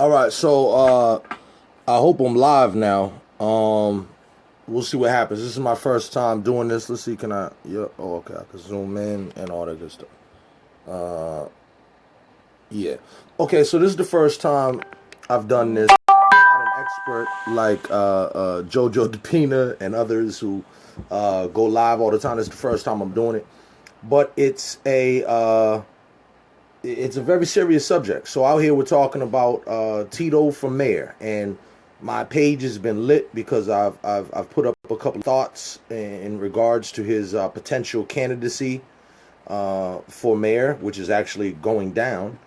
All right, so I hope I'm live now. We'll see what happens. This is my first time doing this. Let's see, can I? Yeah. Oh, okay. I can zoom in and all that good stuff. Yeah. Okay, so this is the first time I've done this. I'm not an expert like Jojo DePina and others who go live all the time. This is the first time I'm doing it, but it's a very serious subject. So out here we're talking about Tito for mayor, and my page has been lit because I've put up a couple of thoughts in regards to his potential candidacy for mayor, which is actually going down.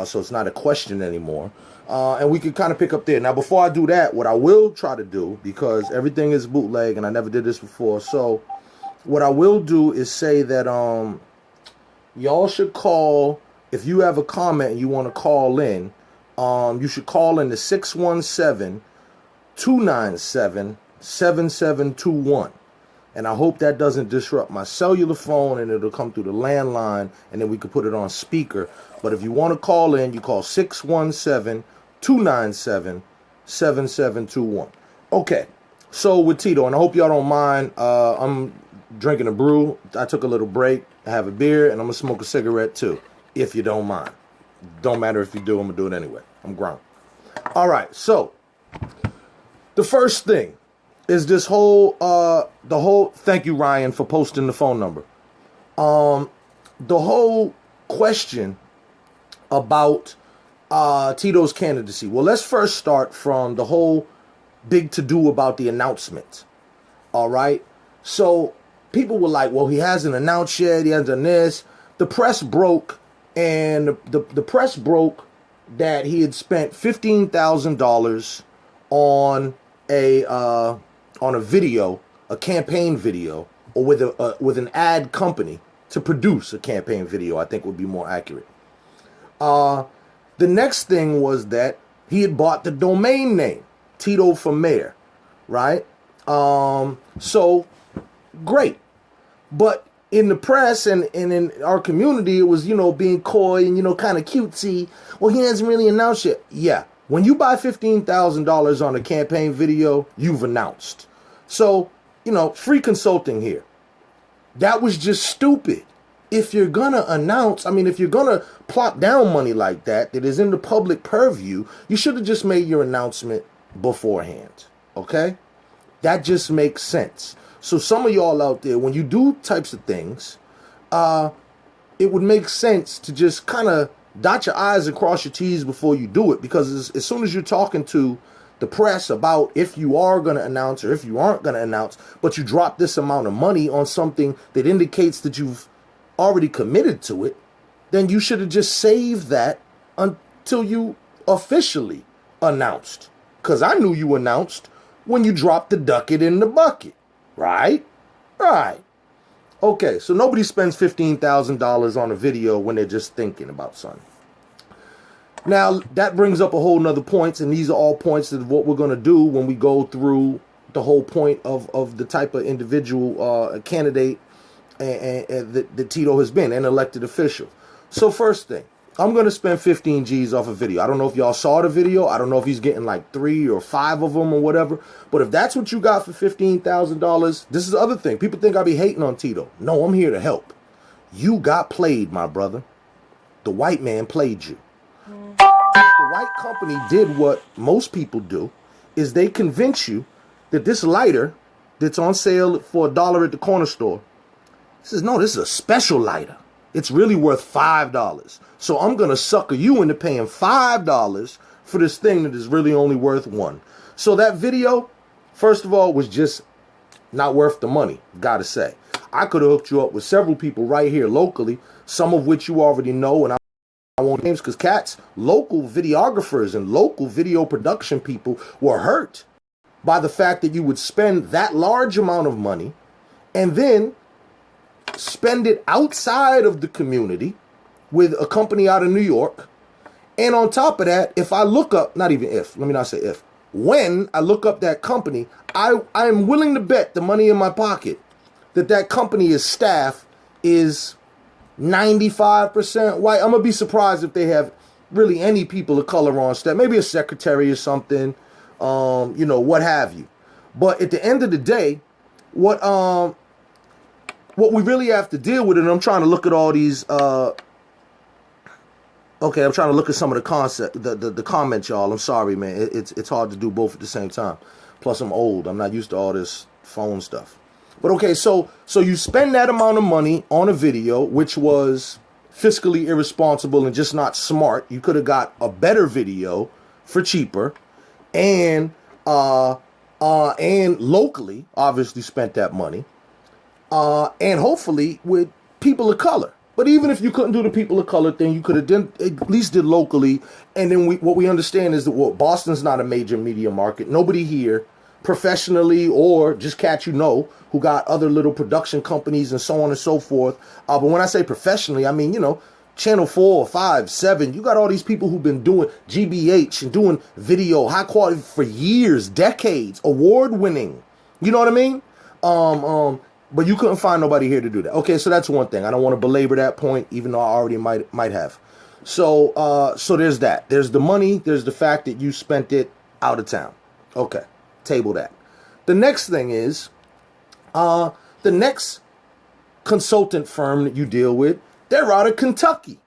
So it's not a question anymore. And we can kind of pick up there. Now, before I do that, what I will try to do, because everything is bootleg and I never did this before, so what I will do is say that y'all should call. If you have a comment and you want to call in, you should call in to 617-297-7721. And I hope that doesn't disrupt my cellular phone and it'll come through the landline and then we can put it on speaker. But if you want to call in, you call 617-297-7721. Okay, so with Tito, and I hope y'all don't mind, I'm drinking a brew. I took a little break. I have a beer and I'm going to smoke a cigarette too. If you don't mind. Don't matter if you do, I'm going to do it anyway. I'm grown. All right, so the first thing is this whole, thank you, Ryan, for posting the phone number. The whole question about Tito's candidacy. Well, let's first start from the whole big to-do about the announcement. All right? So people were like, well, he hasn't announced yet. He hasn't done this. The press broke. And the press broke that he had spent $15,000 on a video, a campaign video, or with an ad company to produce a campaign video. I think would be more accurate. The next thing was that he had bought the domain name Tito for Mayor, right? So great, but in the press and in our community, it was, being coy and, kind of cutesy. Well, he hasn't really announced yet. Yeah. When you buy $15,000 on a campaign video, you've announced. So, free consulting here. That was just stupid. If you're going to announce, if you're going to plop down money like that is in the public purview, you should have just made your announcement beforehand. Okay? That just makes sense. So some of y'all out there, when you do types of things, it would make sense to just kind of dot your I's and cross your T's before you do it. Because as soon as you're talking to the press about if you are going to announce or if you aren't going to announce, but you drop this amount of money on something that indicates that you've already committed to it, then you should have just saved that until you officially announced. Because I knew you announced when you dropped the ducat in the bucket. Right? Right. Okay, so nobody spends $15,000 on a video when they're just thinking about something. Now, that brings up a whole nother points, and these are all points of what we're going to do when we go through the whole point of the type of individual candidate that Tito has been, an elected official. So first thing, I'm going to spend 15 G's off a video. I don't know if y'all saw the video. I don't know if he's getting like 3 or 5 of them or whatever. But if that's what you got for $15,000, this is the other thing. People think I be hating on Tito. No, I'm here to help. You got played, my brother. The white man played you. The white company did what most people do, is they convince you that this lighter that's on sale for $1 at the corner store, says, no, this is a special lighter. It's really worth $5. So I'm going to sucker you into paying $5 for this thing that is really only worth $1. So that video, first of all, was just not worth the money, gotta say. I could have hooked you up with several people right here locally, some of which you already know, and I won't name names because cats, local videographers and local video production people were hurt by the fact that you would spend that large amount of money and then spend it outside of the community with a company out of New York. And on top of that, if I look up, not even if, let me not say if, when I look up that company, I am willing to bet the money in my pocket that company's staff is 95% white. I'm going to be surprised if they have really any people of color on staff, maybe a secretary or something, you know, what have you. But at the end of the day, what we really have to deal with, and I'm trying to look at all these, okay, I'm trying to look at some of the comments, y'all. I'm sorry, man. It's hard to do both at the same time. Plus, I'm old. I'm not used to all this phone stuff. But okay, so you spend that amount of money on a video, which was fiscally irresponsible and just not smart. You could have got a better video for cheaper, and locally, obviously spent that money, and hopefully with people of color. But even if you couldn't do the people of color thing, you could have done, at least did locally. And then what we understand is that Boston's not a major media market. Nobody here professionally or just cat you know who got other little production companies and so on and so forth. But when I say professionally, I mean, you know, Channel 4, 5, 7. You got all these people who've been doing GBH and doing video, high quality for years, decades, award winning. You know what I mean? But you couldn't find nobody here to do that. Okay, so that's one thing. I don't want to belabor that point, even though I already might have. So there's that. There's the money. There's the fact that you spent it out of town. Okay, table that. The next thing is, the next consultant firm that you deal with, they're out of Kentucky.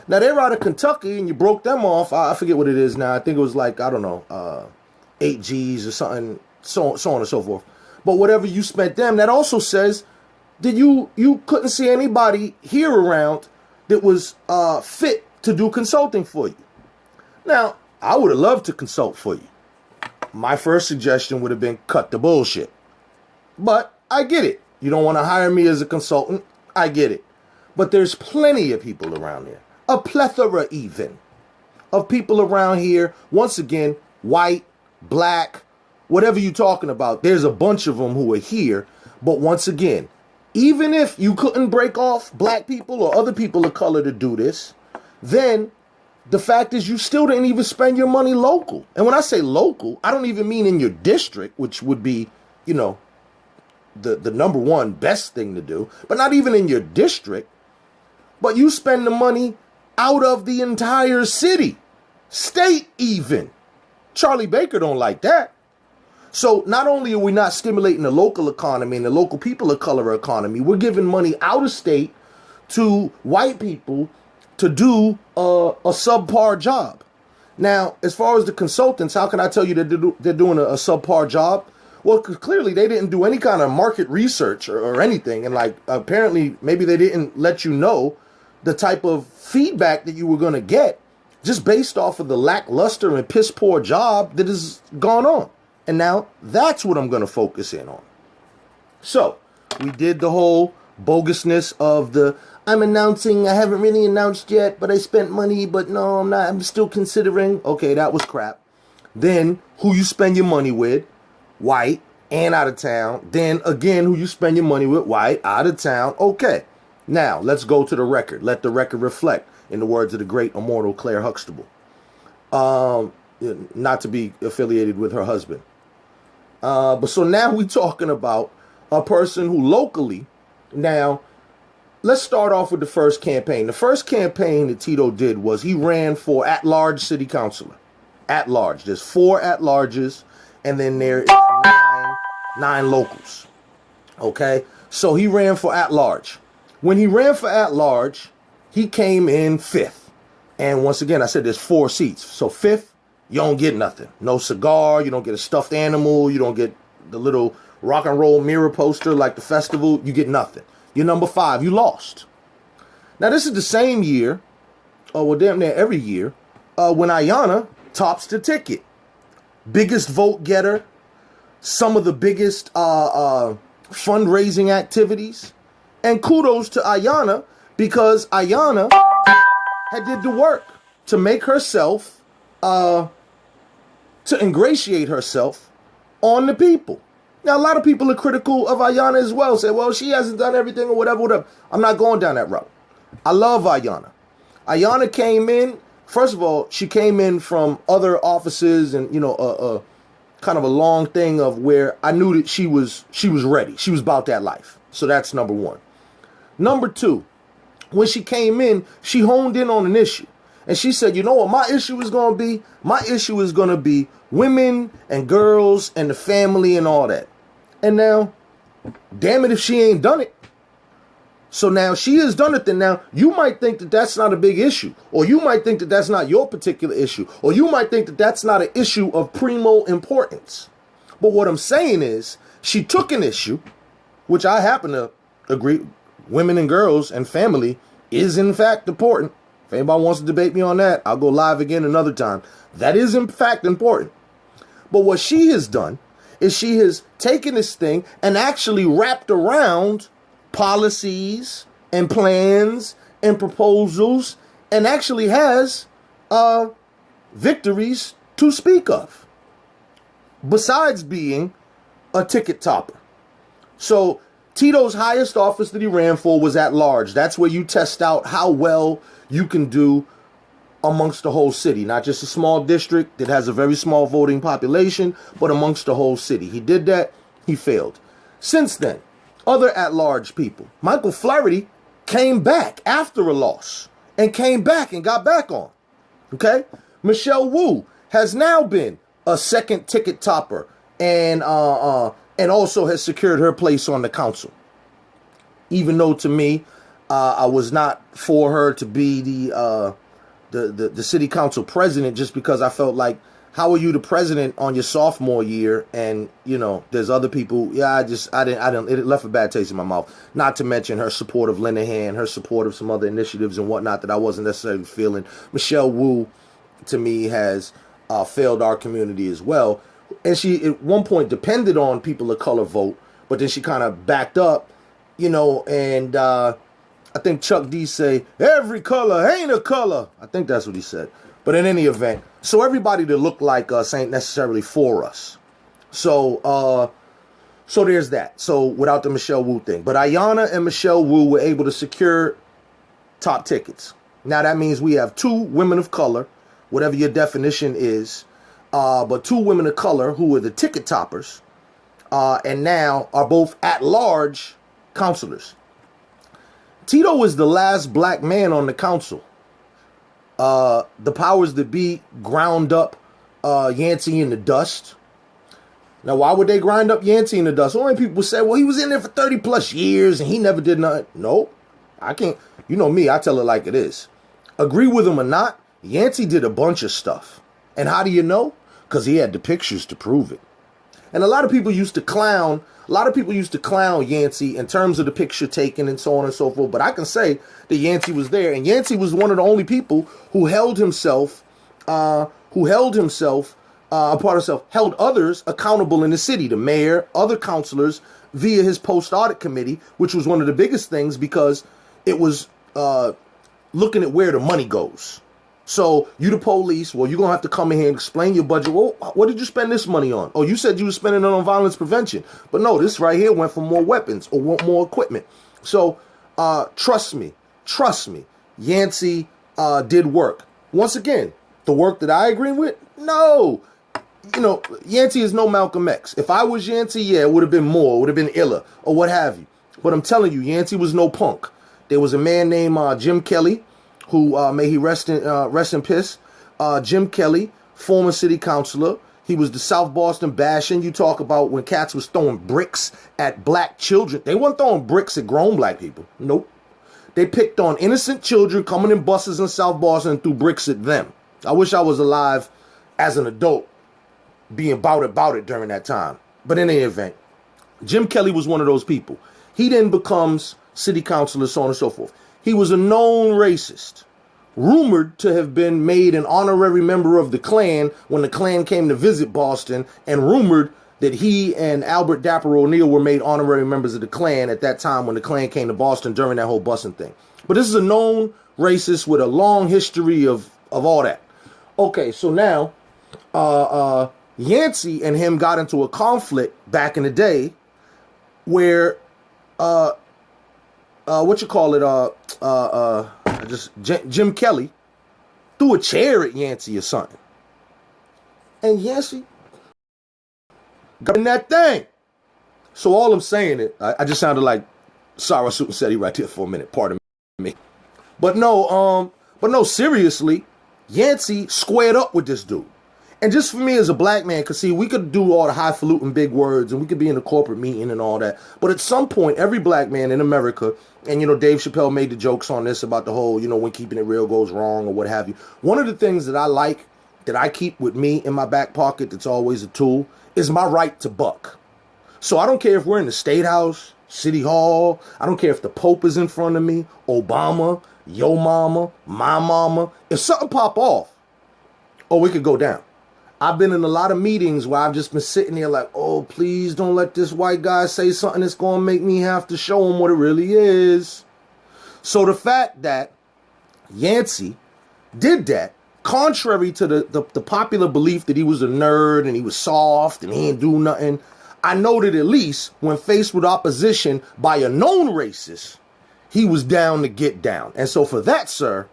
Now, they're out of Kentucky, and you broke them off. I forget what it is now. I think it was like, I don't know, 8 G's or something, so on and so forth. But whatever you spent them, that also says that you couldn't see anybody here around that was fit to do consulting for you. Now, I would have loved to consult for you. My first suggestion would have been cut the bullshit. But I get it. You don't want to hire me as a consultant. I get it. But there's plenty of people around here. A plethora even of people around here. Once again, white, black, whatever you're talking about, there's a bunch of them who are here. But once again, even if you couldn't break off black people or other people of color to do this, then the fact is you still didn't even spend your money local. And when I say local, I don't even mean in your district, which would be, you know, the number one best thing to do, but not even in your district. But you spend the money out of the entire city, state even. Charlie Baker don't like that. So not only are we not stimulating the local economy and the local people of color economy, we're giving money out of state to white people to do a subpar job. Now, as far as the consultants, how can I tell you that they're doing a subpar job? Well, clearly they didn't do any kind of market research or anything. And like, apparently maybe they didn't let you know the type of feedback that you were going to get just based off of the lackluster and piss poor job that has gone on. And now that's what I'm going to focus in on. So we did the whole bogusness of the, I'm announcing, I haven't really announced yet, but I spent money, but no, I'm not, I'm still considering. Okay, that was crap. Then who you spend your money with, white and out of town. Then again, who you spend your money with, white, out of town. Okay, now let's go to the record. Let the record reflect, in the words of the great immortal Claire Huxtable. Not to be affiliated with her husband. But so now we're talking about a person who locally, now let's start off with the first campaign. The first campaign that Tito did was he ran for at-large city councilor. At-large. There's 4 at-larges, and then there is 9 locals. Okay? So he ran for at-large. When he ran for at-large, he came in 5th. And once again, I said there's 4 seats. So 5th, you don't get nothing. No cigar, you don't get a stuffed animal, you don't get the little rock and roll mirror poster like the festival, you get nothing. You're number 5, you lost. Now this is the same year, well damn near every year, when Ayanna tops the ticket. Biggest vote getter, some of the biggest fundraising activities. And kudos to Ayanna, because Ayanna had did the work to make herself to ingratiate herself on the people. Now, a lot of people are critical of Ayanna as well. Say, well, she hasn't done everything or whatever. I'm not going down that route. I love Ayanna. Ayanna came in, first of all, she came in from other offices and, you know, kind of a long thing of where I knew that she was ready. She was about that life. So that's number 1. Number 2, when she came in, she honed in on an issue. And she said, you know what my issue is going to be? My issue is going to be women and girls and the family and all that. And now, damn it if she ain't done it. So now she has done it, then now you might think that that's not a big issue. Or you might think that that's not your particular issue. Or you might think that that's not an issue of primo importance. But what I'm saying is, she took an issue, which I happen to agree, women and girls and family is in fact important. If anybody wants to debate me on that, I'll go live again another time. That is in fact important. But what she has done is she has taken this thing and actually wrapped around policies and plans and proposals and actually has victories to speak of, besides being a ticket topper. So Tito's highest office that he ran for was at large. That's where you test out how well you can do amongst the whole city, not just a small district that has a very small voting population, but amongst the whole city. He did that. He failed. Since then, other at-large people. Michael Flaherty came back after a loss and came back and got back on. Okay? Michelle Wu has now been a second ticket topper and also has secured her place on the council. Even though to me, I was not for her to be the city council president, just because I felt like, how are you the president on your sophomore year? And, you know, there's other people. Yeah, it left a bad taste in my mouth. Not to mention her support of Linehan, her support of some other initiatives and whatnot that I wasn't necessarily feeling. Michelle Wu, to me, has failed our community as well. And she, at one point, depended on people of color vote, but then she kind of backed up, you know, and I think Chuck D say, every color ain't a color. I think that's what he said. But in any event, so everybody that look like us ain't necessarily for us. So there's that. So without the Michelle Wu thing. But Ayanna and Michelle Wu were able to secure top tickets. Now that means we have two women of color, whatever your definition is, but two women of color who were the ticket toppers, and now are both at-large councilors. Tito was the last black man on the council. The powers that be ground up Yancey in the dust. Now, why would they grind up Yancey in the dust? Only people say, well, he was in there for 30 plus years and he never did nothing. No, I can't. You know me, I tell it like it is. Agree with him or not, Yancey did a bunch of stuff. And how do you know? Because he had the pictures to prove it. And a lot of people used to clown Yancey in terms of the picture taken and so on and so forth. But I can say that Yancey was there, and Yancey was one of the only people who held others accountable in the city, the mayor, other councilors, via his post-audit committee, which was one of the biggest things because it was looking at where the money goes. So you the police, well, you're going to have to come in here and explain your budget. Well, what did you spend this money on? Oh, you said you were spending it on violence prevention. But no, this right here went for more weapons or more equipment. So trust me, Yancey did work. Once again, the work that I agree with? No. You know, Yancey is no Malcolm X. If I was Yancey, yeah, it would have been more, it would have been iller, or what have you. But I'm telling you, Yancey was no punk. There was a man named Jim Kelly, who may he rest in piss. Jim Kelly, former city councilor. He was the South Boston bashing. You talk about when cats was throwing bricks at black children. They weren't throwing bricks at grown black people. Nope. They picked on innocent children coming in buses in South Boston and threw bricks at them. I wish I was alive as an adult being about it during that time. But in any event, Jim Kelly was one of those people. He then becomes city councilor, so on and so forth. He was a known racist, rumored to have been made an honorary member of the Klan when the Klan came to visit Boston, and rumored that he and Albert Dapper O'Neill were made honorary members of the Klan at that time when the Klan came to Boston during that whole busing thing. But this is a known racist with a long history of all that. Okay, so now Yancey and him got into a conflict back in the day where Jim Kelly threw a chair at Yancey or something. And Yancey got in that thing. So all I'm saying is, I just sounded like Sarah Suit and Seti right there for a minute, pardon me. But no, seriously, Yancey squared up with this dude. And just for me as a black man, because see, we could do all the highfalutin big words and we could be in a corporate meeting and all that. But at some point, every black man in America, and, you know, Dave Chappelle made the jokes on this about the whole, you know, when keeping it real goes wrong or what have you. One of the things that I like, that I keep with me in my back pocket that's always a tool, is my right to buck. So I don't care if we're in the State House, City Hall. I don't care if the Pope is in front of me, Obama, yo mama, my mama. If something pop off, oh, we could go down. I've been in a lot of meetings where I've just been sitting there like, oh, please don't let this white guy say something that's going to make me have to show him what it really is. So the fact that Yancey did that, contrary to the popular belief that he was a nerd and he was soft and he didn't do nothing, I know that at least when faced with opposition by a known racist, he was down to get down. And so for that, sir,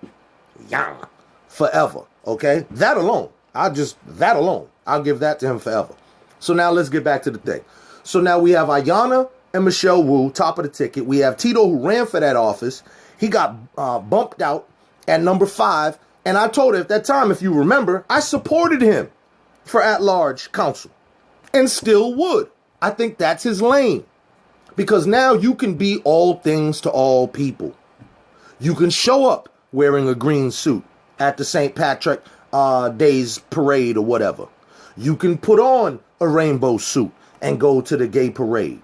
yeah, forever, okay? That alone. That alone, I'll give that to him forever. So now let's get back to the thing. So now we have Ayanna and Michelle Wu, top of the ticket. We have Tito, who ran for that office. He got bumped out at number 5. And I told her at that time, if you remember, I supported him for at-large counsel and still would. I think that's his lane. Because now you can be all things to all people. You can show up wearing a green suit at the St. Patrick Day's parade or whatever. You can put on a rainbow suit and go to the gay parade.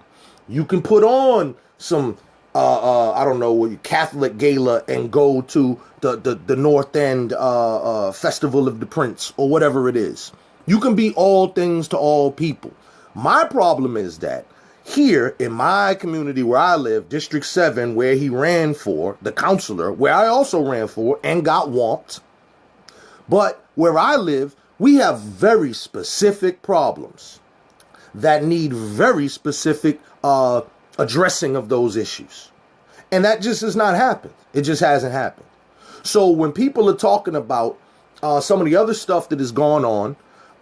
You can put on some, I don't know, Catholic gala and go to the North End Festival of the Prince or whatever it is. You can be all things to all people. My problem is that here in my community where I live, District 7, where he ran for, the counselor, where I also ran for and got whomped, but where I live, we have very specific problems that need very specific addressing of those issues. And that just has not happened. It just hasn't happened. So when people are talking about some of the other stuff that has gone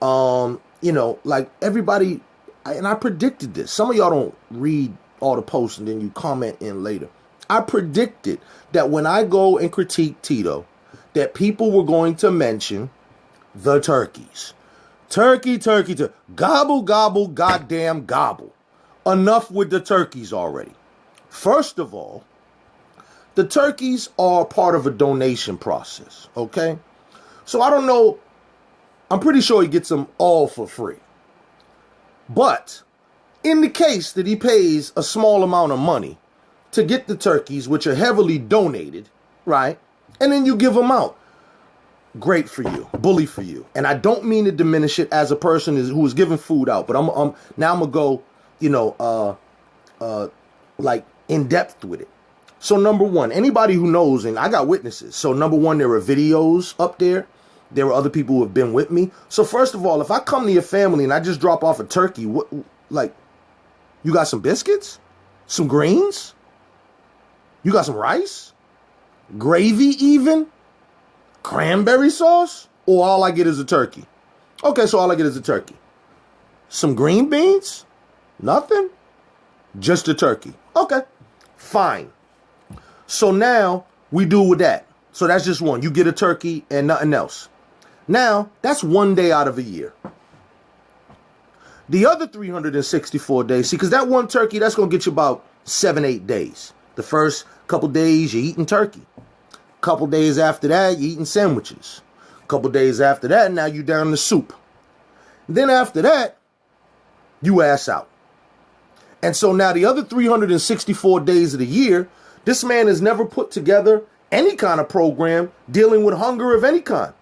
on, you know, like everybody, and I predicted this. Some of y'all don't read all the posts and then you comment in later. I predicted that when I go and critique Tito, that people were going to mention the turkeys. Turkey, gobble, gobble, goddamn gobble. Enough with the turkeys already. First of all, the turkeys are part of a donation process, okay? So I don't know, I'm pretty sure he gets them all for free. But in the case that he pays a small amount of money to get the turkeys, which are heavily donated, right? And then you give them out. Great for you, bully for you. And I don't mean to diminish it as a person who is giving food out, but now I'm gonna go, you know, like in depth with it. So number one, anybody who knows, and I got witnesses. So number one, there are videos up there. There are other people who have been with me. So first of all, if I come to your family and I just drop off a turkey, what, like, you got some biscuits, some greens, you got some rice, gravy even, cranberry sauce, or all I get is a turkey? Okay, so all I get is a turkey. Some green beans? Nothing? Just a turkey. Okay, fine. So now we do with that. So that's just one. You get a turkey and nothing else. Now, that's one day out of a year. The other 364 days, see, because that one turkey, that's going to get you about 7-8 days. The first couple days, you're eating turkey. Couple days after that, you're eating sandwiches. Couple days after that, now you're down to soup. Then after that, you ass out. And so now the other 364 days of the year, this man has never put together any kind of program dealing with hunger of any kind,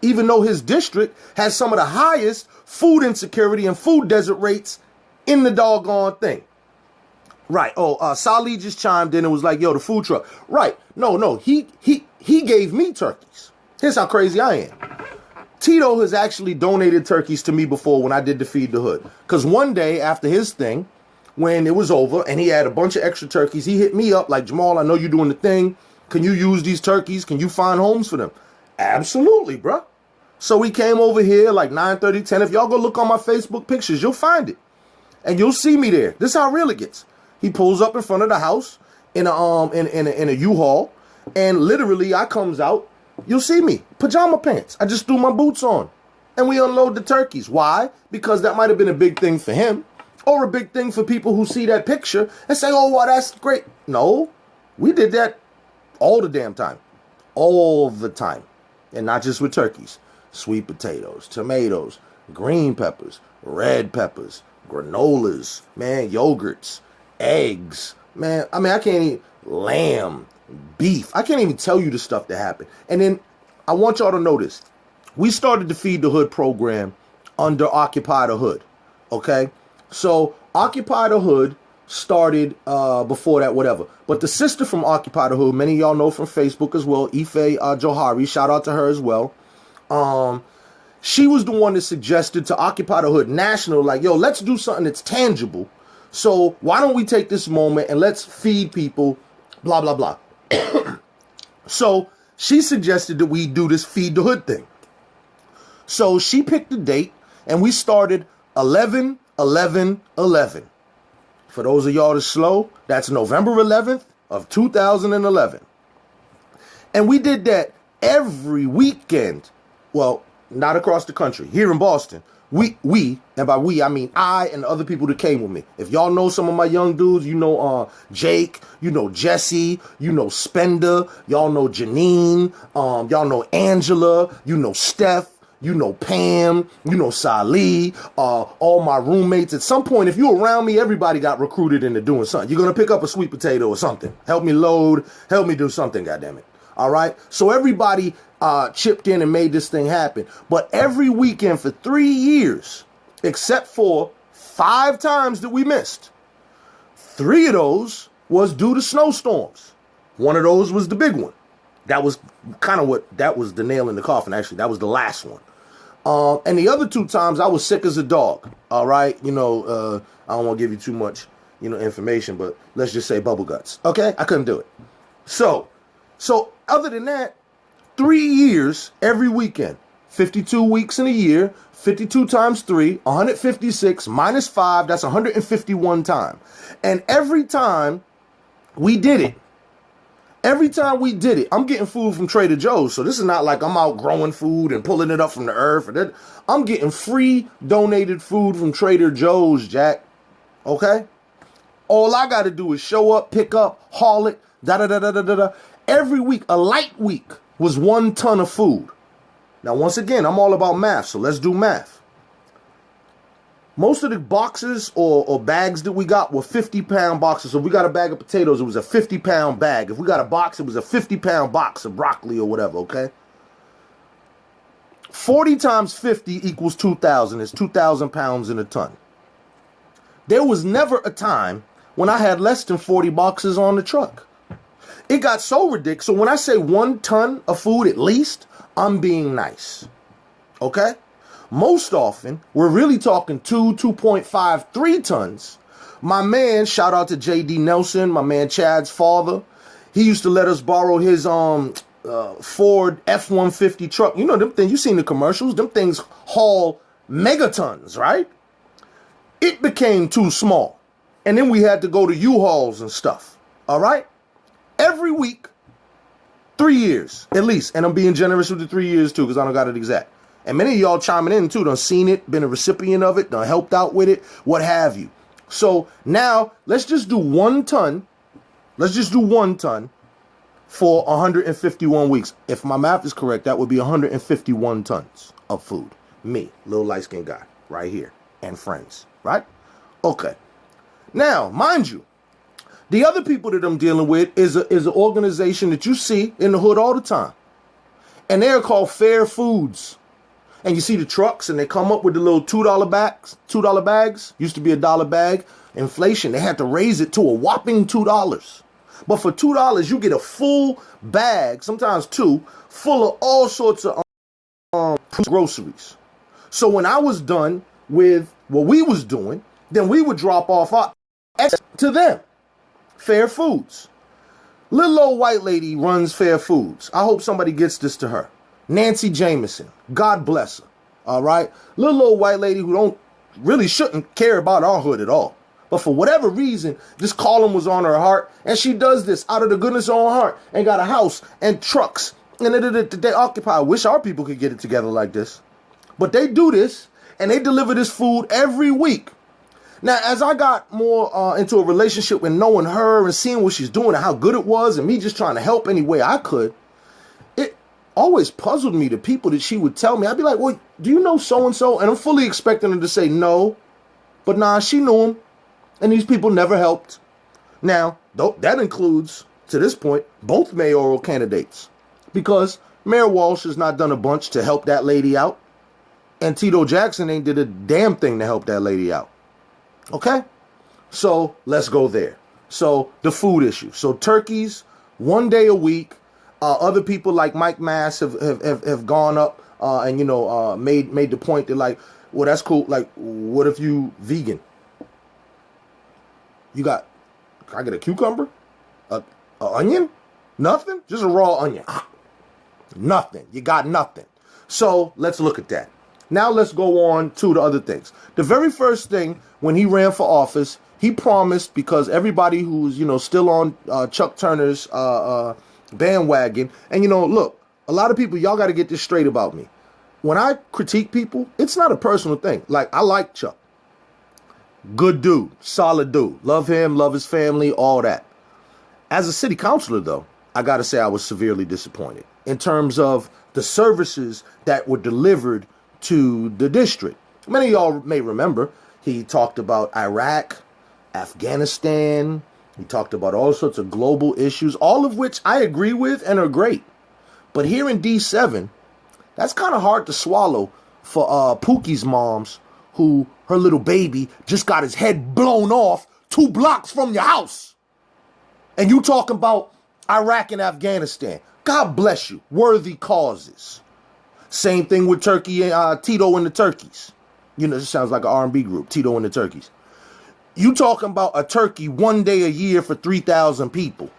even though his district has some of the highest food insecurity and food desert rates in the doggone thing. Right. Oh, Sali just chimed in and was like, yo, the food truck. Right. No, he gave me turkeys. Here's how crazy I am. Tito has actually donated turkeys to me before when I did the Feed the Hood. Because one day after his thing, when it was over and he had a bunch of extra turkeys, he hit me up like, Jamal, I know you're doing the thing. Can you use these turkeys? Can you find homes for them? Absolutely, bro. So we came over here like 9:30, 10. If y'all go look on my Facebook pictures, you'll find it. And you'll see me there. This is how real it gets. He pulls up in front of the house in a U-Haul. And literally I comes out You'll see me, pajama pants. I just threw my boots on. And we unload the turkeys. Why? Because that might have been a big thing for him. Or a big thing for people who see that picture and say, oh, wow, that's great. No, we did that all the damn time. All the time. And not just with turkeys. Sweet potatoes, tomatoes, green peppers, red peppers, granolas, man, yogurts, eggs. Man, I mean, I can't eat lamb, beef. I can't even tell you the stuff that happened. And then I want y'all to notice, we started the Feed the Hood program under Occupy the Hood. Okay? So Occupy the Hood started before that, whatever. But the sister from Occupy the Hood, many of y'all know from Facebook as well, BfYr6W, shout out to her as well. She was the one that suggested to Occupy the Hood National, like, yo, let's do something that's tangible. So why don't we take this moment and let's feed people, blah, blah, blah. So she suggested that we do this Feed the Hood thing. So she picked the date and we started 11/11/11. For those of y'all that's slow, that's November 11th of 2011. And we did that every weekend. Well, not across the country. Here in Boston, we, and by we, I mean I and the other people that came with me. If y'all know some of my young dudes, you know Jake, you know Jesse, you know Spender, y'all know Janine, y'all know Angela, you know Steph, you know Pam, you know Salih, all my roommates. At some point, if you're around me, everybody got recruited into doing something. You're going to pick up a sweet potato or something. Help me load, help me do something, goddammit. All right? So everybody chipped in and made this thing happen. But every weekend for 3 years, except for 5 times that we missed, 3 of those was due to snowstorms. One of those was the big one. That was kind of that was the nail in the coffin, actually. That was the last one. And the other 2 times, I was sick as a dog. All right? You know, I don't want to give you too much, you know, information, but let's just say bubble guts. Okay? I couldn't do it. So other than that, 3 years every weekend, 52 weeks in a year, 52 times 3, 156 minus 5, that's 151 times. And every time we did it, I'm getting food from Trader Joe's. So this is not like I'm out growing food and pulling it up from the earth. I'm getting free donated food from Trader Joe's, Jack. Okay? All I got to do is show up, pick up, haul it, da-da-da-da-da-da. Every week, a light week, was 1 ton of food. Now, once again, I'm all about math, so let's do math. Most of the boxes or bags that we got were 50-pound boxes. So if we got a bag of potatoes, it was a 50-pound bag. If we got a box, it was a 50-pound box of broccoli or whatever, okay? 40 times 50 equals 2,000. It's 2,000 pounds in a ton. There was never a time when I had less than 40 boxes on the truck. It got so ridiculous. So when I say 1 ton of food at least, I'm being nice. Okay? Most often, we're really talking 2.5, 3 tons. My man, shout out to J.D. Nelson, my man Chad's father. He used to let us borrow his Ford F-150 truck. You know them things, you seen the commercials. Them things haul megatons, right? It became too small. And then we had to go to U-Hauls and stuff. All right? Every week, 3 years, at least. And I'm being generous with the 3 years, too, because I don't got it exact. And many of y'all chiming in, too, done seen it, been a recipient of it, done helped out with it, what have you. So now, let's just do 1 ton. Let's just do 1 ton for 151 weeks. If my math is correct, that would be 151 tons of food. Me, little light-skinned guy, right here, and friends, right? Okay. Now, mind you, the other people that I'm dealing with is an organization that you see in the hood all the time. And they're called Fair Foods. And you see the trucks and they come up with the little $2 bags. $2 bags. Used to be $1 bag. Inflation, they had to raise it to a whopping $2. But for $2, you get a full bag, sometimes 2, full of all sorts of groceries. So when I was done with what we was doing, then we would drop off our to them. Fair Foods. Little old white lady runs Fair Foods. I hope somebody gets this to her. Nancy Jameson. God bless her. All right? Little old white lady who shouldn't care about our hood at all. But for whatever reason, this column was on her heart. And she does this out of the goodness of her heart. And got a house and trucks And they occupy. I wish our people could get it together like this. But they do this, and they deliver this food every week. Now, as I got more into a relationship with knowing her and seeing what she's doing and how good it was, and me just trying to help any way I could, it always puzzled me, the people that she would tell me. I'd be like, well, do you know so-and-so? And I'm fully expecting her to say no. But nah, she knew him. And these people never helped. Now, that includes, to this point, both mayoral candidates. Because Mayor Walsh has not done a bunch to help that lady out. And Tito Jackson ain't did a damn thing to help that lady out. Okay? So, let's go there. So, the food issue. So, turkeys, 1 day a week. Other people like Mike Mass have gone up and, you know, made the point that, like, well, that's cool. Like, what if you vegan? You got, can I get a cucumber? A onion? Nothing? Just a raw onion. Nothing. You got nothing. So let's look at that. Now let's go on to the other things. The very first thing, when he ran for office, he promised, because everybody who's, you know, still on Chuck Turner's bandwagon, and, you know, look, a lot of people, y'all got to get this straight about me. When I critique people, it's not a personal thing. Like, I like Chuck. Good dude, solid dude. Love him, love his family, all that. As a city councilor, though, I got to say I was severely disappointed in terms of the services that were delivered to the district. Many of y'all may remember he talked about Iraq, Afghanistan. He talked about all sorts of global issues, all of which I agree with and are great. But here in D7, that's kind of hard to swallow for Pookie's moms, who her little baby just got his head blown off 2 blocks from your house. And you talking about Iraq and Afghanistan. God bless you. Worthy causes. Same thing with Turkey and Tito and the Turkeys. You know, it sounds like an R&B group, Tito and the Turkeys. You talking about a turkey 1 day a year for 3,000 people.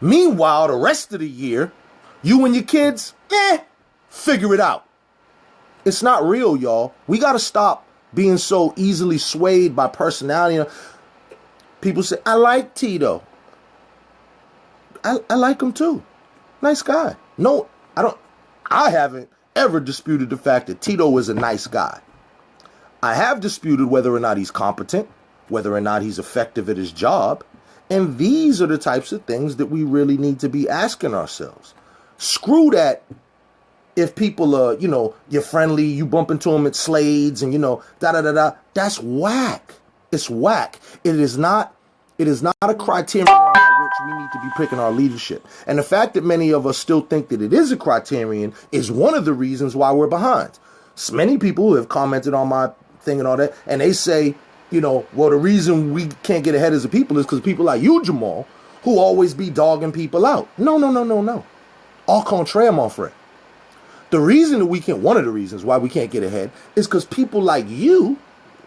Meanwhile, the rest of the year, you and your kids, figure it out. It's not real, y'all. We got to stop being so easily swayed by personality. People say, I like Tito. I like him too. Nice guy. No, I haven't ever disputed the fact that Tito is a nice guy. I have disputed whether or not he's competent, whether or not he's effective at his job. And these are the types of things that we really need to be asking ourselves. Screw that. If people are, you know, you're friendly, you bump into them at Slade's and, you know, da-da-da-da, that's whack. It's whack. It is not a criterion by which we need to be picking our leadership. And the fact that many of us still think that it is a criterion is one of the reasons why we're behind. So many people have commented on my thing and all that, and they say, you know, well, the reason we can't get ahead as a people is because people like you, Jamal, who always be dogging people out. No. Au contraire, mon frère. The reason that we can't, one of the reasons why we can't get ahead is because people like you,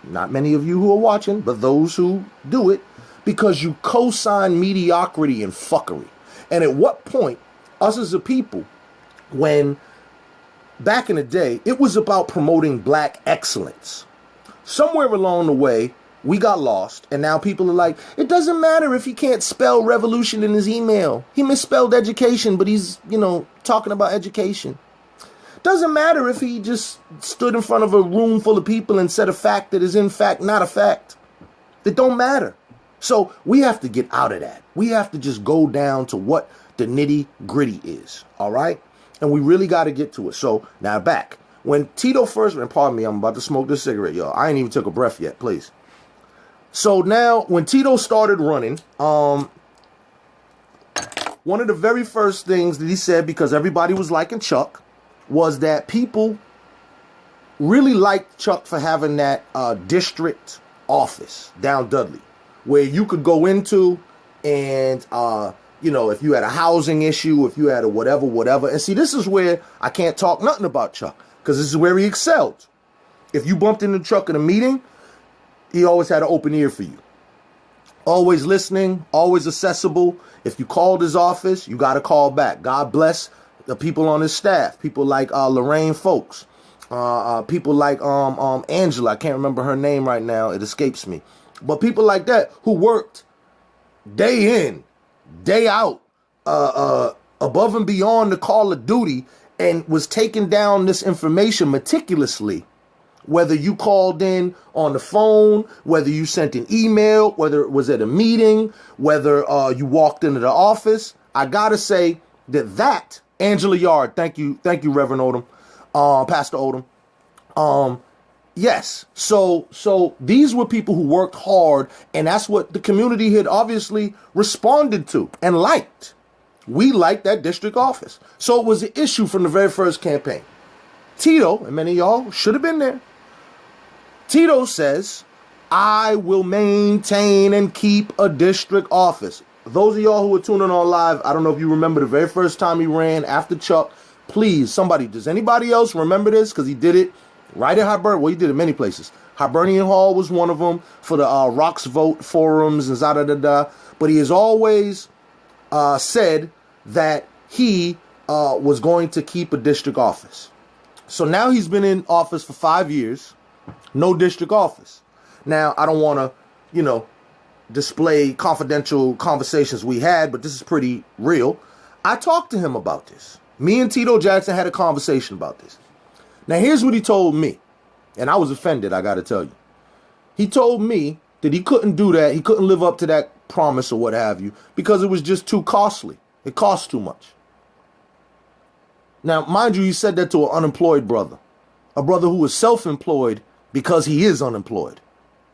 not many of you who are watching, but those who do it, because you co-sign mediocrity and fuckery. And at what point, us as a people, when back in the day, it was about promoting black excellence. Somewhere along the way, we got lost, and now people are like, it doesn't matter if he can't spell revolution in his email. He misspelled education, but he's, you know, talking about education. Doesn't matter if he just stood in front of a room full of people and said a fact that is in fact not a fact. It don't matter. So we have to get out of that. We have to just go down to what the nitty gritty is. All right. And we really got to get to it. So now back when Tito first, and pardon me, I'm about to smoke this cigarette, y'all. I ain't even took a breath yet, please. So now when Tito started running, one of the very first things that he said, because everybody was liking Chuck, was that people really liked Chuck for having that district office down Dudley, where you could go into and, you know, if you had a housing issue, if you had a whatever. And see, this is where I can't talk nothing about Chuck, because this is where he excelled. If you bumped into Chuck in a meeting, he always had an open ear for you. Always listening, always accessible. If you called his office, you got to call back. God bless the people on his staff, people like Lorraine Folks, people like Angela. I can't remember her name right now. It escapes me. But people like that who worked day in, day out, above and beyond the call of duty and was taking down this information meticulously, whether you called in on the phone, whether you sent an email, whether it was at a meeting, whether you walked into the office. I gotta say that Angela Yard, thank you, Reverend Odom, Pastor Odom. Yes, so these were people who worked hard, and that's what the community had obviously responded to and liked. We liked that district office. So it was an issue from the very first campaign. Tito, and many of y'all should have been there, Tito says, I will maintain and keep a district office. Those of y'all who are tuning on live, I don't know if you remember the very first time he ran after Chuck. Please, somebody, does anybody else remember this? Because he did it right in Hibernian. Well, he did it many places. Hibernian Hall was one of them for the Rocks Vote forums and da-da-da-da. But he has always said that he was going to keep a district office. So now he's been in office for 5 years. No district office. Now, I don't want to, display confidential conversations we had, but this is pretty real. I talked to him about this. Me and Tito Jackson had a conversation about this. Now, here's what he told me, and I was offended, I got to tell you. He told me that he couldn't do that. He couldn't live up to that promise or what have you because it was just too costly. It cost too much. Now, mind you, he said that to an unemployed brother, a brother who was self-employed because he is unemployed,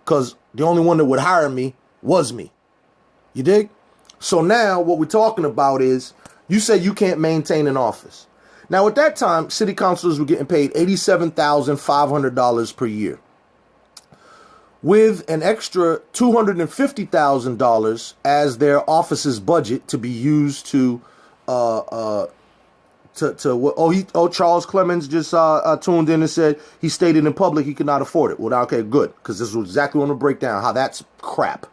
because the only one that would hire me was me. You dig? So now what we're talking about is, you say you can't maintain an office. Now at that time, city councilors were getting paid $87,500 per year, with an extra $250,000 as their office's budget to be used to Charles Clemens just tuned in and said he stated in public he could not afford it. Well, okay, good, because this is exactly what I'm going to break down, how that's crap.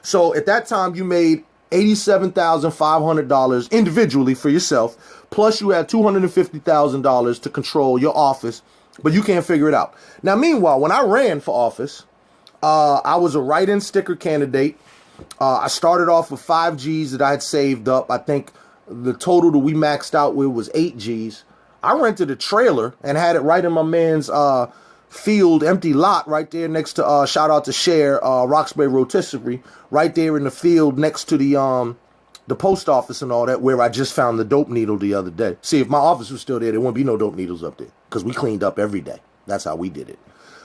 So at that time, you made $87,500 individually for yourself, plus you had $250,000 to control your office, but you can't figure it out. Now, meanwhile, when I ran for office, I was a write-in sticker candidate. I started off with 5 G's that I had saved up. I think the total that we maxed out with was 8 G's. I rented a trailer and had it right in my man's field, empty lot right there next to, shout out to Cher, Roxbury Rotisserie, right there in the field next to the post office and all that, where I just found the dope needle the other day. See, if my office was still there, there wouldn't be no dope needles up there because we cleaned up every day. That's how we did it.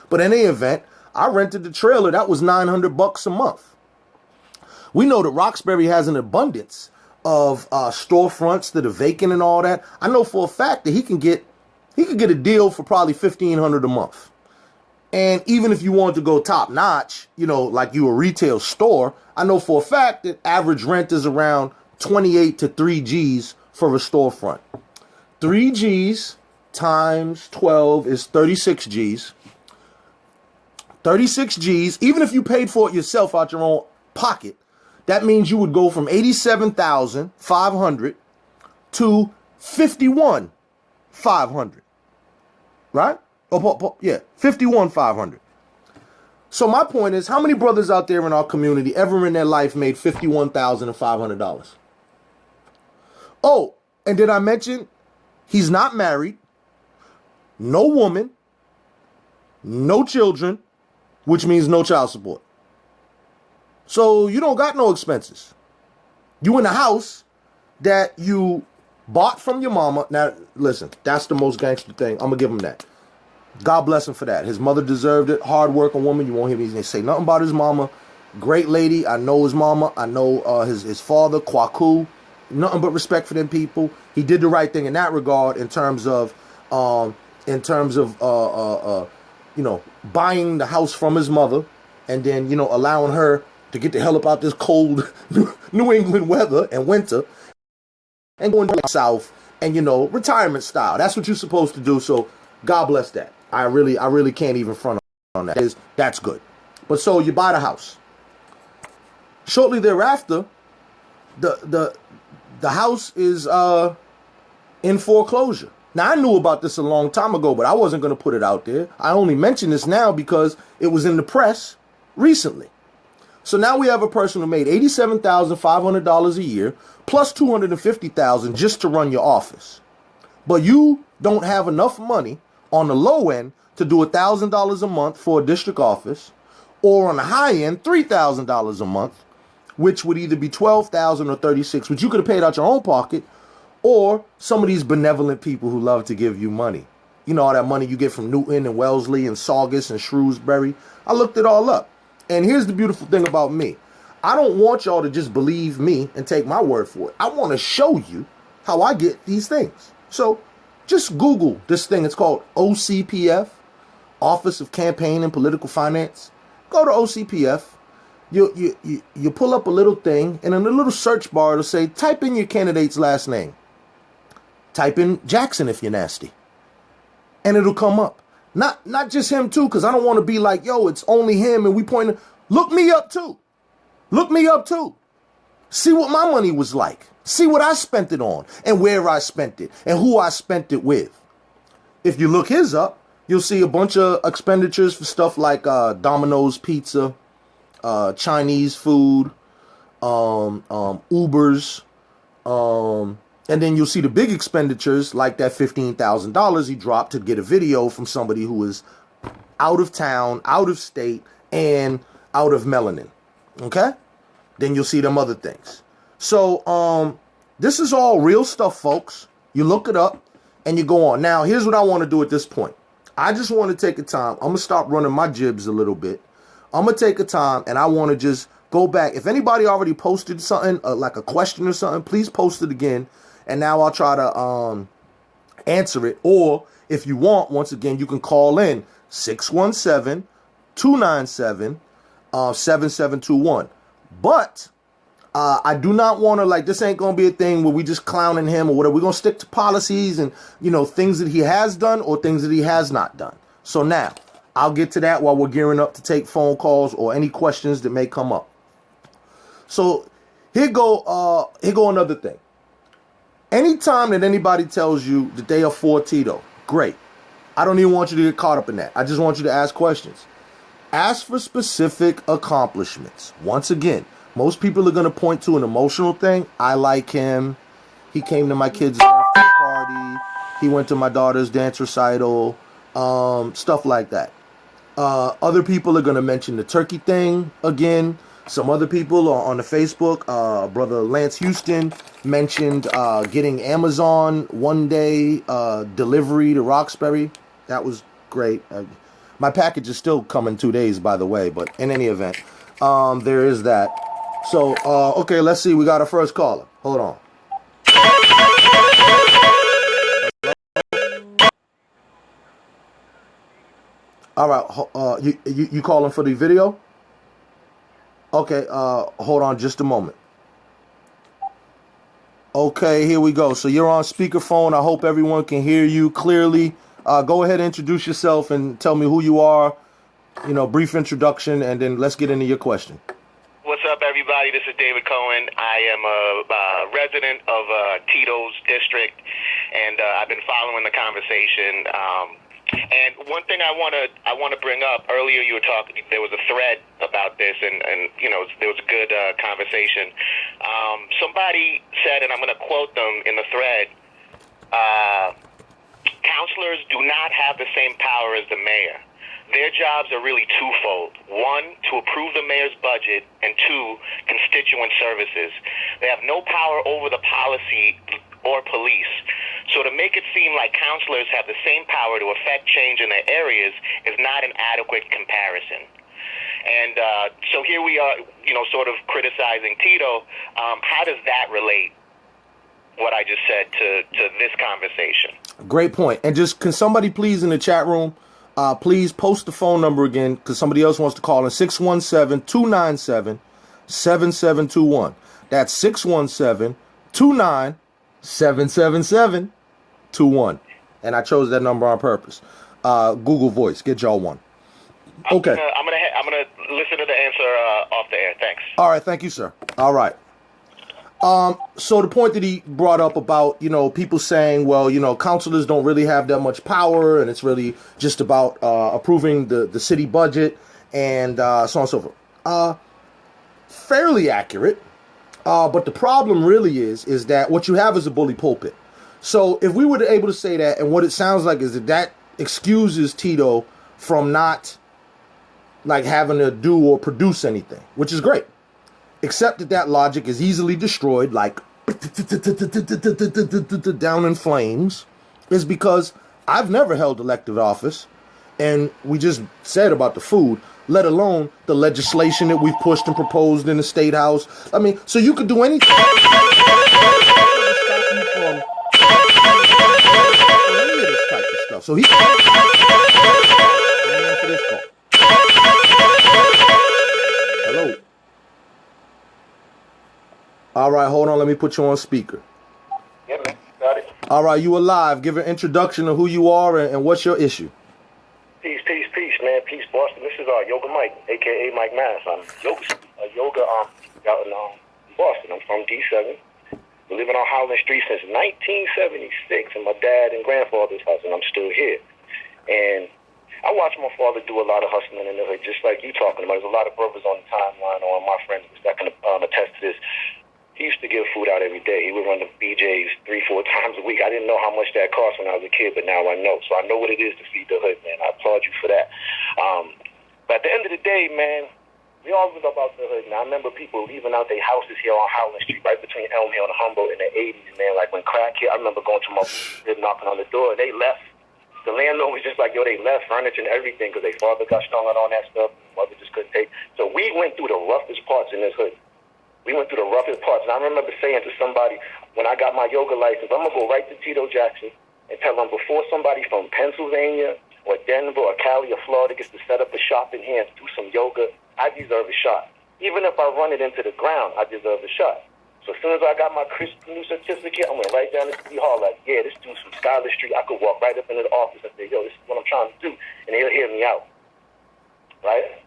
But in any event, I rented the trailer. That was $900 a month. We know that Roxbury has an abundance of storefronts that are vacant and all that. I know for a fact that he can get a deal for probably $1,500 a month. And even if you want to go top notch, like you a retail store, I know for a fact that average rent is around 28 to 3 G's for a storefront. 3 G's times 12 is 36 G's. 36 G's, even if you paid for it yourself out your own pocket, that means you would go from $87,500 to $51,500, right? Oh, yeah, $51,500. So my point is, how many brothers out there in our community ever in their life made $51,500? Oh, and did I mention he's not married, no woman, no children, which means no child support. So you don't got no expenses. You in a house that you bought from your mama. Now, listen, that's the most gangster thing. I'm going to give him that. God bless him for that. His mother deserved it. Hard working woman. You won't hear me say nothing about his mama. Great lady. I know his mama. I know his father, Kwaku. Nothing but respect for them people. He did the right thing in that regard in terms of buying the house from his mother and then, allowing her to get the hell up out this cold New England weather and winter and going south and, retirement style. That's what you're supposed to do. So God bless that. I really can't even front on that. That's good. But so you buy the house. Shortly thereafter, the house is in foreclosure. Now, I knew about this a long time ago, but I wasn't going to put it out there. I only mention this now because it was in the press recently. So now we have a person who made $87,500 a year plus $250,000 just to run your office. But you don't have enough money on the low end to do $1,000 a month for a district office, or on the high end, $3,000 a month, which would either be $12,000 or $36,000, which you could have paid out your own pocket, or some of these benevolent people who love to give you money. You know, all that money you get from Newton and Wellesley and Saugus and Shrewsbury. I looked it all up. And here's the beautiful thing about me. I don't want y'all to just believe me and take my word for it. I want to show you how I get these things. So just Google this thing. It's called OCPF, Office of Campaign and Political Finance. Go to OCPF. You pull up a little thing, and in a little search bar, it'll say, type in your candidate's last name. Type in Jackson if you're nasty. And it'll come up. Not just him too, because I don't want to be like, yo, it's only him and we point. Look me up too. Look me up too. See what my money was like. See what I spent it on and where I spent it and who I spent it with. If you look his up, you'll see a bunch of expenditures for stuff like Domino's Pizza, Chinese food, Ubers, and then you'll see the big expenditures like that $15,000 he dropped to get a video from somebody who is out of town, out of state, and out of melanin. Okay? Then you'll see them other things. So this is all real stuff, folks. You look it up and you go on. Now, here's what I want to do at this point. I just want to take a time. I'm going to stop running my jibs a little bit. I'm going to take a time and I want to just go back. If anybody already posted something, like a question or something, please post it again. And now I'll try to answer it. Or if you want, once again, you can call in 617-297-7721. But I do not want to, like, this ain't going to be a thing where we just clowning him or whatever. We're going to stick to policies and, you know, things that he has done or things that he has not done. So now I'll get to that while we're gearing up to take phone calls or any questions that may come up. So here go another thing. Anytime that anybody tells you that they are for Tito, great. I don't even want you to get caught up in that. I just want you to ask questions. Ask for specific accomplishments. Once again, most people are going to point to an emotional thing. I like him. He came to my kid's birthday party. He went to my daughter's dance recital. Stuff like that. Other people are going to mention the turkey thing again. Some other people on the Facebook, brother Lance Houston mentioned getting Amazon one day delivery to Roxbury. That was great. My package is still coming 2 days, by the way. But in any event, there is that. So, okay, let's see. We got our first caller. Hold on. All right. You calling for the video? Okay, hold on just a moment. Okay, here we go. So you're on speakerphone. I hope everyone can hear you clearly. Go ahead and introduce yourself and tell me who you are. You know, brief introduction, and then let's get into your question. What's up, everybody? This is David Cohen. I am a resident of Tito's district, and I've been following the conversation. And one thing I want to bring up, earlier you were talking, there was a thread about this, and you know, there was a good conversation. Somebody said, and I'm going to quote them in the thread, counselors do not have the same power as the mayor. Their jobs are really twofold. One, to approve the mayor's budget, and two, constituent services. They have no power over the policy or police. So to make it seem like counselors have the same power to affect change in their areas is not an adequate comparison. And so here we are, you know, sort of criticizing Tito. How does that relate, what I just said, to this conversation? Great point. And just, can somebody please in the chat room, please post the phone number again, because somebody else wants to call in, 617-297-7721. That's 617-297-7721. And I chose that number on purpose. Google Voice, get y'all one. Okay. I'm gonna listen to the answer off the air. Thanks. All right, thank you, sir. All right. So the point that he brought up about, you know, people saying, well, you know, counselors don't really have that much power, and it's really just about approving the city budget and so on and so forth. fairly accurate. But the problem really is that what you have is a bully pulpit. So if we were able to say that, and what it sounds like is that excuses Tito from not like having to do or produce anything, which is great. Except that logic is easily destroyed, like down in flames, is because I've never held elective office, and we just said about the food, let alone the legislation that we've pushed and proposed in the State House. I mean, so you could do anything to stop you from any of this type of stuff. So he for this call. Hello. All right, hold on. Let me put you on speaker. Yeah, man. Got it. All right, you alive. Give an introduction of who you are and what's your issue. Peace, man. Peace, Boston. This is Yoga Mike, a.k.a. Mike Mass. I'm yoga out in Boston. I'm from D7. Been living on Howland Street since 1976 in my dad and grandfather's house, and I'm still here. And I watched my father do a lot of hustling in the hood, just like you talking about. There's a lot of brothers on the timeline or my friends that can attest to this. He used to give food out every day. He would run the BJ's 3-4 times a week. I didn't know how much that cost when I was a kid, but now I know. So I know what it is to feed the hood, man. I applaud you for that. But at the end of the day, man, we all was about the hood. Now, I remember people leaving out their houses here on Howland Street, right between Elm Hill and Humboldt in the 80s, man. Like when crack hit, I remember going to my crib, knocking on the door. They left. The landlord was just like, yo, they left furniture and everything because their father got strung out on that stuff. Mother just couldn't take. So we went through the roughest parts in this hood. We went through the roughest parts. And I remember saying to somebody, when I got my yoga license, I'm going to go right to Tito Jackson and tell him before somebody from Pennsylvania or Denver or Cali or Florida gets to set up a shop in here and do some yoga, I deserve a shot. Even if I run it into the ground, I deserve a shot. So as soon as I got my new certificate, I went right down to City Hall like, yeah, this dude's from Schuyler Street. I could walk right up into the office and say, yo, this is what I'm trying to do. And they'll hear me out. Right?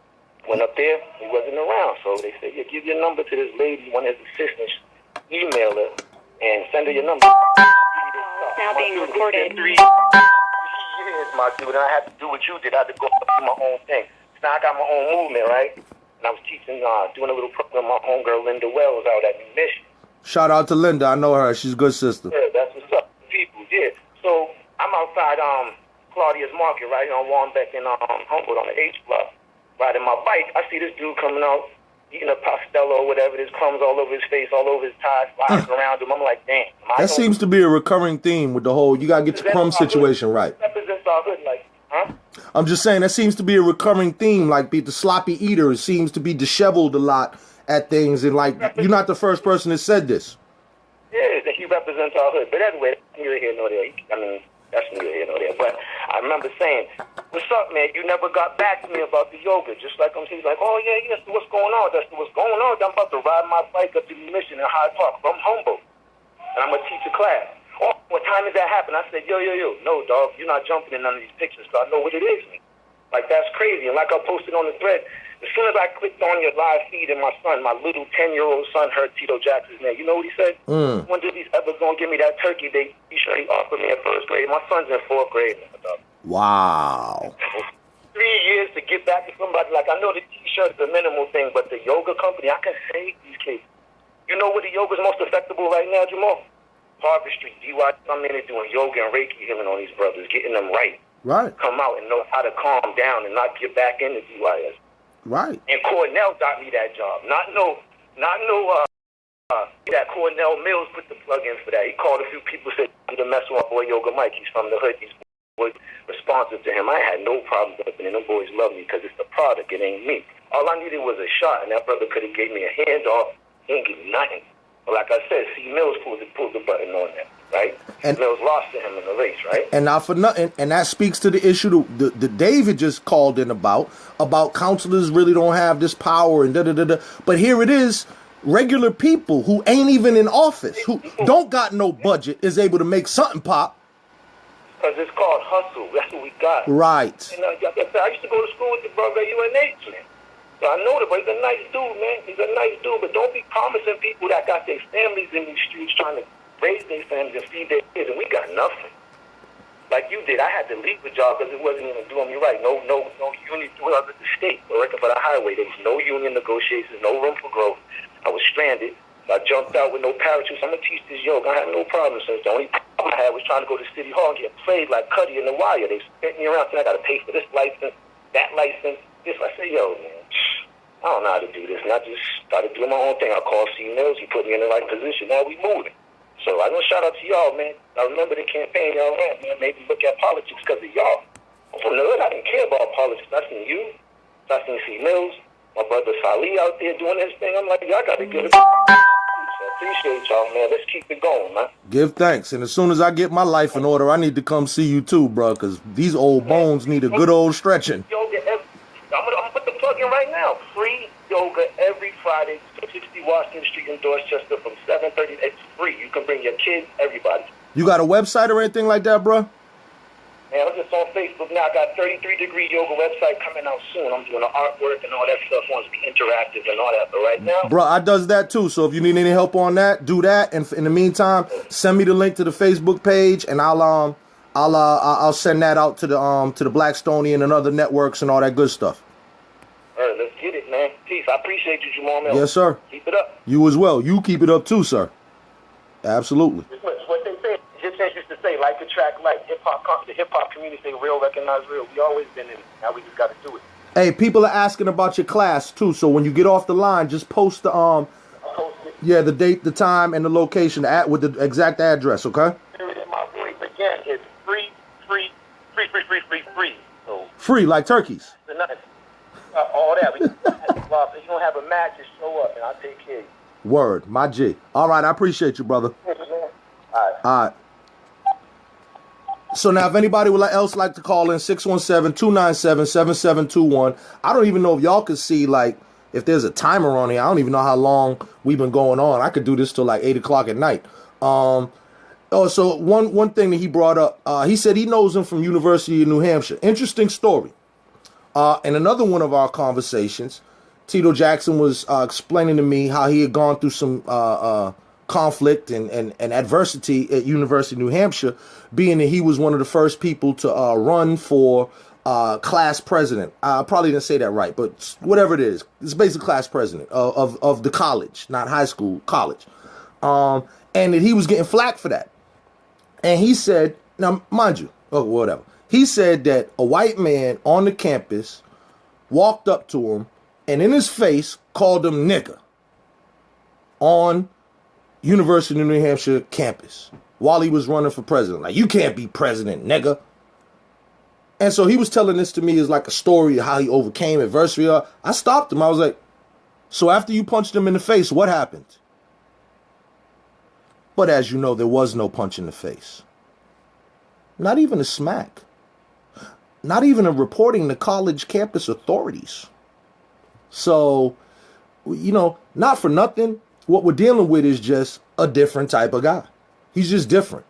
Went up there, he wasn't around. So they said, yeah, give your number to this lady, one of his assistants, email her, and send her your number. Now being recorded. 3 years, my dude, and I had to do what you did. I had to go do my own thing. So now I got my own movement, right? And I was teaching, doing a little program. My homegirl, Linda Wells, out at New Mission. Shout out to Linda. I know her. She's a good sister. Yeah, that's what's up. People, yeah. So I'm outside Claudia's Market, right here on Warnbeck and Humboldt on the H block. Riding my bike, I see this dude coming out, eating a pastello or whatever. There's crumbs all over his face, all over his ties, flying around him. I'm like, damn. That seems to be a recurring theme with the whole, you got to get your crumb situation right. Represents our hood, like, huh? I'm just saying, that seems to be a recurring theme, like the sloppy eater seems to be disheveled a lot at things, and like, you're not the first person that said this. Yeah, that he represents our hood. But anyway, neither here nor there. I mean, that's neither here nor there. But I remember saying, what's up, man? You never got back to me about the yoga. Just like he's like, oh, yeah, that's what's going on. That's what's going on. I'm about to ride my bike up to the Mission in Hyde Park from Humboldt. And I'm going to teach a class. Oh, what time does that happen? I said, yo. No, dog, you're not jumping in none of these pictures, so I know what it is, man. Like, that's crazy. And like I posted on the thread, as soon as I clicked on your live feed and my son, my little 10-year-old son heard Tito Jackson's name, you know what he said? When did he's ever going to give me that turkey they he offered me in first grade? My son's in 4th grade. Wow. 3 years to get back to somebody. Like, I know the T-shirt's the minimal thing, but the yoga company, I can save these kids. You know what the yoga's most effectable right now, Jamal? Harvard Street, DY, I'm in there doing yoga and Reiki healing on these brothers, getting them right. Right. Come out and know how to calm down and not get back into DYS. Right. And Cornell got me that job. Not that Cornell Mills put the plug in for that. He called a few people, said, "You to mess with my boy Yoga Mike. He's from the hood. He's responsive to him." I had no problem with it, and them boys love me because it's the product. It ain't me. All I needed was a shot, and that brother could have gave me a handoff. He ain't give me nothing. But like I said, C. Mills pulled the button on that, right? And Mills lost to him in the race, right? And not for nothing, and that speaks to the issue that David just called in about counselors really don't have this power and da-da-da-da. But here it is, regular people who ain't even in office, who don't got no budget, is able to make something pop. Because it's called hustle. That's what we got. Right. And like I said, I used to go to school with the brother at UNH, man. So I know that, but he's a nice dude, man. He's a nice dude, but don't be promising people that got their families in these streets trying to raise their families and feed their kids, and we got nothing. like you did. I had to leave the job because it wasn't even doing me right. No union throughout the state. Working for the highway, there was no union negotiations, no room for growth. I was stranded. I jumped out with no parachutes. I'm gonna teach this yoga. I had no problem. So the only problem I had was trying to go to City Hall and get played like Cuddy in The Wire. They spent me around, saying I got to pay for this license, that license. This, I said, yo, man, I don't know how to do this. And I just started doing my own thing. I called C. Mills. He put me in the right position. Now we moving. So I want to shout out to y'all, man. I remember the campaign y'all ran, man. Maybe look at politics because of y'all. From the hood, I didn't care about politics. I seen you. I seen C. Mills. My brother Salih out there doing his thing. I'm like, y'all got to get it. So I appreciate y'all, man. Let's keep it going, man. Give thanks. And as soon as I get my life in order, I need to come see you too, bro, because these old bones need a good old stretching. I'm gonna put the plug in right now. Free yoga every Friday, 260 Washington Street in Dorchester from 7:30. It's free. You can bring your kids, everybody. You got a website or anything like that, bro? Man, I'm just on Facebook now. I got 33 Degree Yoga website coming out soon. I'm doing the artwork and all that stuff. Wants to be interactive and all that. But right now, bro, I does that too. So if you need any help on that, do that. And in the meantime, send me the link to the Facebook page, and I'll send that out to the Blackstonian and other networks and all that good stuff. All right, let's get it, man. Peace. I appreciate you, Jamal. Yes, sir. Keep it up. You as well. You keep it up too, sir. Absolutely. It's what they say. Egyptians used to say, like attract like. The hip hop community say real recognize real. We always been in it. Now we just got to do it. Hey, people are asking about your class too. So when you get off the line, just post the yeah, the date, the time, and the location with the exact address. Okay. My voice again is free. So free like turkeys. All that. If you don't have a match, just show up and I'll take care of you. Word, my G. All right, I appreciate you, brother. All right. So now if anybody else like to call in, 617-297-7721. I don't even know if y'all can see, like, if there's a timer on here. I don't even know how long we've been going on. I could do this till like 8 o'clock at night. So one thing that he brought up, he said he knows him from University of New Hampshire. Interesting story. In another one of our conversations, Tito Jackson was explaining to me how he had gone through some conflict and adversity at University of New Hampshire, being that he was one of the first people to run for class president. I probably didn't say that right, but whatever it is, it's basically class president of the college, not high school, college. And that he was getting flack for that. And he said, now, mind you, whatever. He said that a white man on the campus walked up to him and in his face called him nigger on University of New Hampshire campus while he was running for president. Like, you can't be president, nigga. And so he was telling this to me as like a story of how he overcame adversity. I stopped him. I was like, so after you punched him in the face, what happened? But as you know, there was no punch in the face. Not even a smack. Not even a reporting to college campus authorities. So, not for nothing, what we're dealing with is just a different type of guy. He's just different.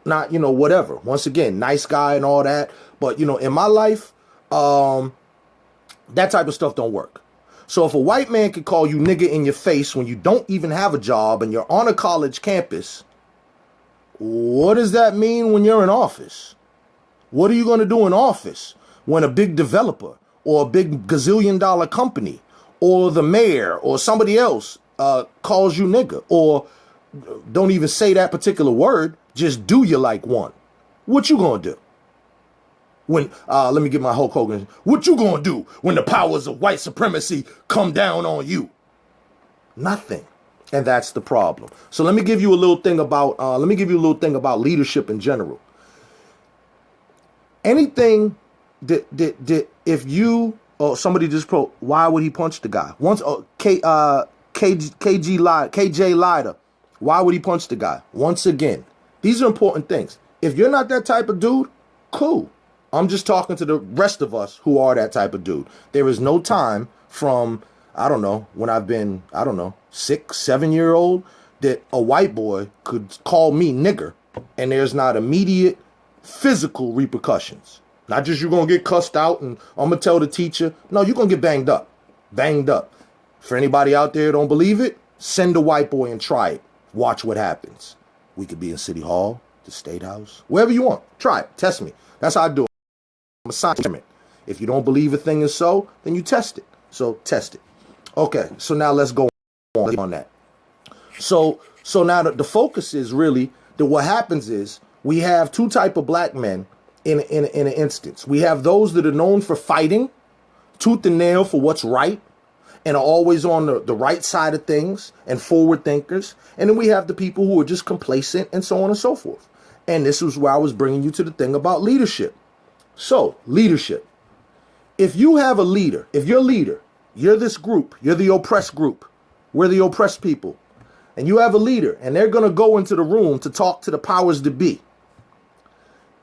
Not, whatever. Once again, nice guy and all that. But, in my life, that type of stuff don't work. So if a white man could call you nigga in your face when you don't even have a job and you're on a college campus, what does that mean when you're in office? What are you going to do in office when a big developer or a big gazillion-dollar company or the mayor or somebody else calls you nigga, or don't even say that particular word, just do you like one? What you going to do? When, let me get my Hulk Hogan. What you going to do when the powers of white supremacy come down on you? Nothing. And that's the problem. So let me give you a little thing about leadership in general. Anything that if you or somebody just why would he punch the guy? Once KJ Lider, why would he punch the guy? Once again, these are important things. If you're not that type of dude, cool. I'm just talking to the rest of us who are that type of dude. There is no time from, when I've been, 6, 7 year old, that a white boy could call me nigger and there's not immediate physical repercussions. Not just you're going to get cussed out and I'm going to tell the teacher. No, you're going to get banged up. For anybody out there who don't believe it, send a white boy and try it. Watch what happens. We could be in City Hall. the State House, wherever you want. Try it. Test me. That's how I do it. I'm a scientist. If you don't believe a thing is so, then you test it. So test it. Okay, so now let's go on that. So now the focus is really that what happens is we have two type of black men in an instance. We have those that are known for fighting tooth and nail for what's right and are always on the right side of things and forward thinkers. And then we have the people who are just complacent and so on and so forth. And this is where I was bringing you to the thing about leadership. So leadership. If you have a leader, if you're a leader, you're this group, you're the oppressed group, we're the oppressed people, and you have a leader and they're going to go into the room to talk to the powers that be.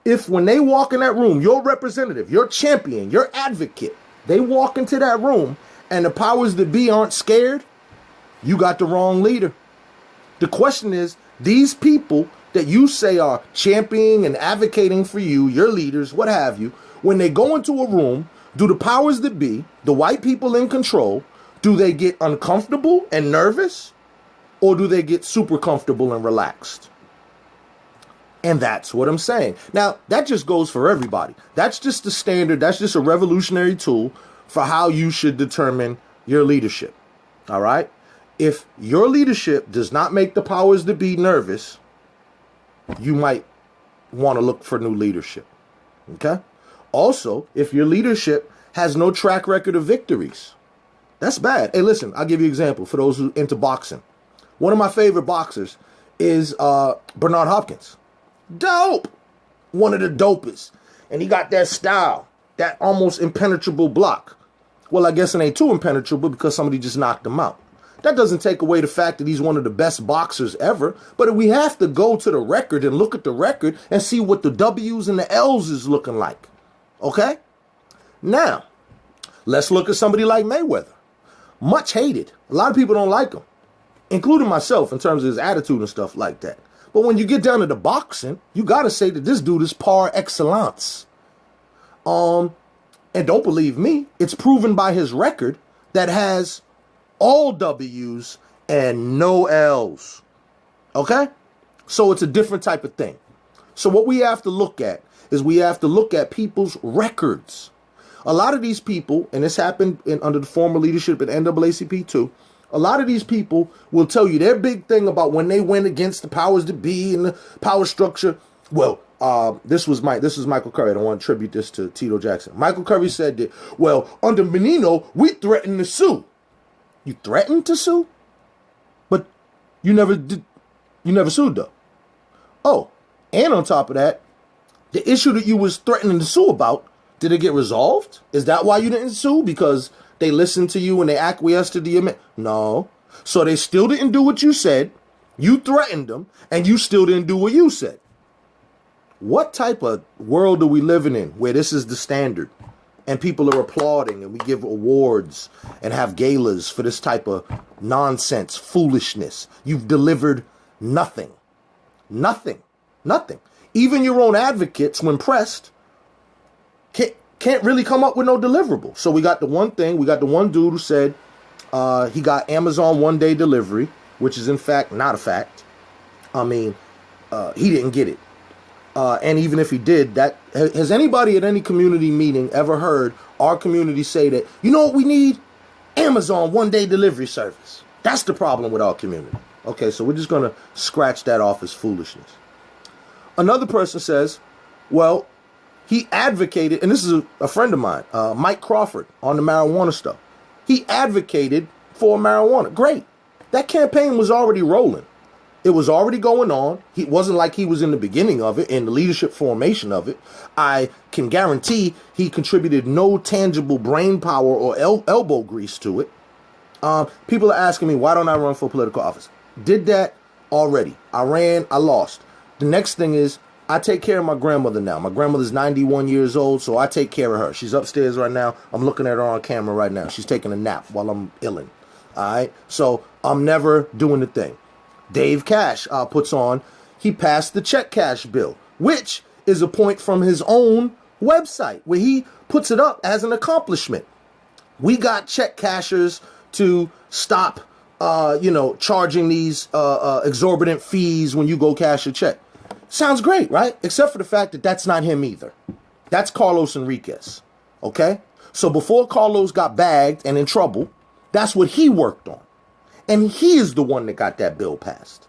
If when they walk in that room, your representative, your champion, your advocate, they walk into that room and the powers that be aren't scared, you got the wrong leader. The question is, these people that you say are championing and advocating for you, your leaders, what have you, when they go into a room, do the powers that be, the white people in control, do they get uncomfortable and nervous, or do they get super comfortable and relaxed? And that's what I'm saying. Now, that just goes for everybody. That's just the standard. That's just a revolutionary tool for how you should determine your leadership. All right? If your leadership does not make the powers that be nervous, you might want to look for new leadership. Okay? Also, if your leadership has no track record of victories, that's bad. Hey, listen, I'll give you an example for those who are into boxing. One of my favorite boxers is Bernard Hopkins. Dope. One of the dopest. And he got that style, that almost impenetrable block. Well, I guess it ain't too impenetrable because somebody just knocked him out. That doesn't take away the fact that he's one of the best boxers ever, but we have to go to the record and look at the record and see what the W's and the L's is looking like. Okay? Now, let's look at somebody like Mayweather. Much hated. A lot of people don't like him, including myself in terms of his attitude and stuff like that. But when you get down to the boxing, you got to say that this dude is par excellence. And don't believe me, it's proven by his record that has all W's and no L's. Okay? So it's a different type of thing. So what we have to look at is we have to look at people's records. A lot of these people, and this happened under the former leadership at NAACP too, a lot of these people will tell you their big thing about when they went against the powers that be and the power structure. Well, this was Michael Curry. I don't want to attribute this to Tito Jackson. Michael Curry said that, well, under Menino, we threatened to sue. You threatened to sue? But you never did. You never sued though. Oh, and on top of that, the issue that you was threatening to sue about, did it get resolved? Is that why you didn't sue? Because they listened to you and they acquiesced to the amendment? No. So they still didn't do what you said. You threatened them, and you still didn't do what you said. What type of world are we living in where this is the standard and people are applauding and we give awards and have galas for this type of nonsense, foolishness? You've delivered nothing. Nothing. Nothing. Even your own advocates, when pressed, can't really come up with no deliverable. So we got the one thing, we got the one dude who said he got Amazon one-day delivery, which is in fact not a fact. I mean, he didn't get it. And even if he did, that has anybody at any community meeting ever heard our community say that, you know what we need? Amazon one-day delivery service. That's the problem with our community. Okay, so we're just going to scratch that off as foolishness. Another person says, well, he advocated, and this is a friend of mine, Mike Crawford, on the marijuana stuff. He advocated for marijuana. Great. That campaign was already rolling. It was already going on. It wasn't like he was in the beginning of it, in the leadership formation of it. I can guarantee he contributed no tangible brain power or elbow grease to it. People are asking me, why don't I run for political office? Did that already. I ran, I lost. The next thing is, I take care of my grandmother now. My grandmother's 91 years old, so I take care of her. She's upstairs right now. I'm looking at her on camera right now. She's taking a nap while I'm illing. All right? So I'm never doing the thing. Dave Cash puts on, he passed the check cash bill, which is a point from his own website where he puts it up as an accomplishment. We got check cashers to stop, charging these exorbitant fees when you go cash a check. Sounds great, right? Except for the fact that that's not him either. That's Carlos Enriquez, okay? So before Carlos got bagged and in trouble, that's what he worked on. And he is the one that got that bill passed.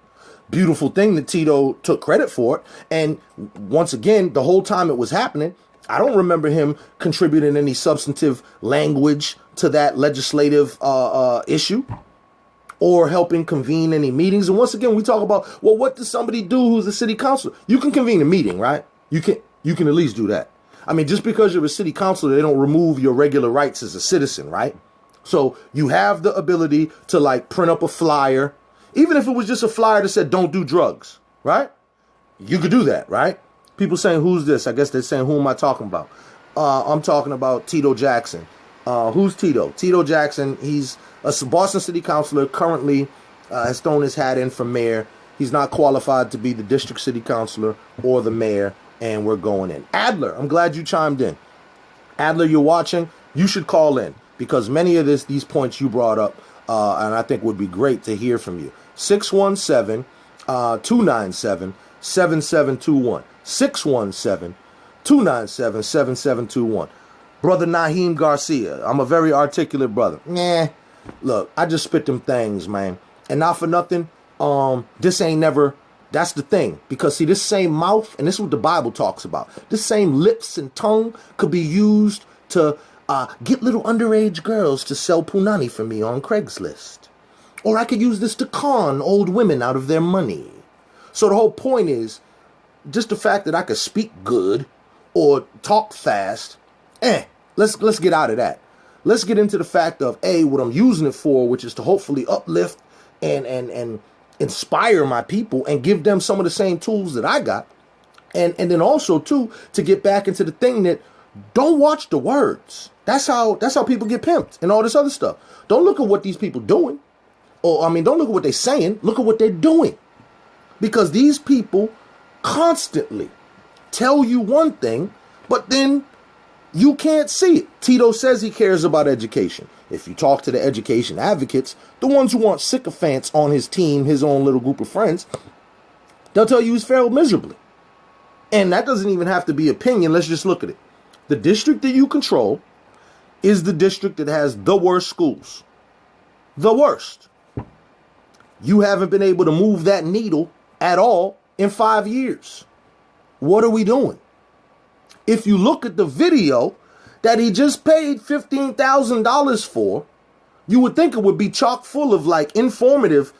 Beautiful thing that Tito took credit for it. And once again, the whole time it was happening, I don't remember him contributing any substantive language to that legislative issue or helping convene any meetings. And once again, we talk about, well, what does somebody do who's a city councilor? You can convene a meeting, right? You can at least do that. I mean, just because you're a city councilor, they don't remove your regular rights as a citizen, right? So you have the ability to like print up a flyer, even if it was just a flyer that said, don't do drugs, right? You could do that, right? People saying, who's this? I guess they're saying, who am I talking about? I'm talking about Tito Jackson. Who's Tito? Tito Jackson, he's a Boston city councilor, currently has thrown his hat in for mayor. He's not qualified to be the district city councilor or the mayor, and we're going in. Adler, I'm glad you chimed in. Adler, you're watching. You should call in because many of these points you brought up, and I think would be great to hear from you. 617-297-7721. 617-297-7721. Brother Naheem Garcia. I'm a very articulate brother. Look, I just spit them things, man. And not for nothing, this ain't never, that's the thing. Because see, this same mouth, and this is what the Bible talks about, this same lips and tongue could be used to get little underage girls to sell punani for me on Craigslist. Or I could use this to con old women out of their money. So the whole point is, just the fact that I could speak good or talk fast, let's get out of that. Let's get into the fact of, what I'm using it for, which is to hopefully uplift and inspire my people and give them some of the same tools that I got. And then also, too, to get back into the thing that don't watch the words. That's how people get pimped and all this other stuff. Don't look at what these people doing. Don't look at what they're saying. Look at what they're doing. Because these people constantly tell you one thing, but then you can't see it. Tito says he cares about education. If you talk to the education advocates, the ones who want sycophants on his team, his own little group of friends, they'll tell you he's failed miserably. And that doesn't even have to be opinion. Let's just look at it. The district that you control is the district that has the worst schools. The worst. You haven't been able to move that needle at all in 5 years. What are we doing? If you look at the video that he just paid $15,000 for, you would think it would be chock full of like informative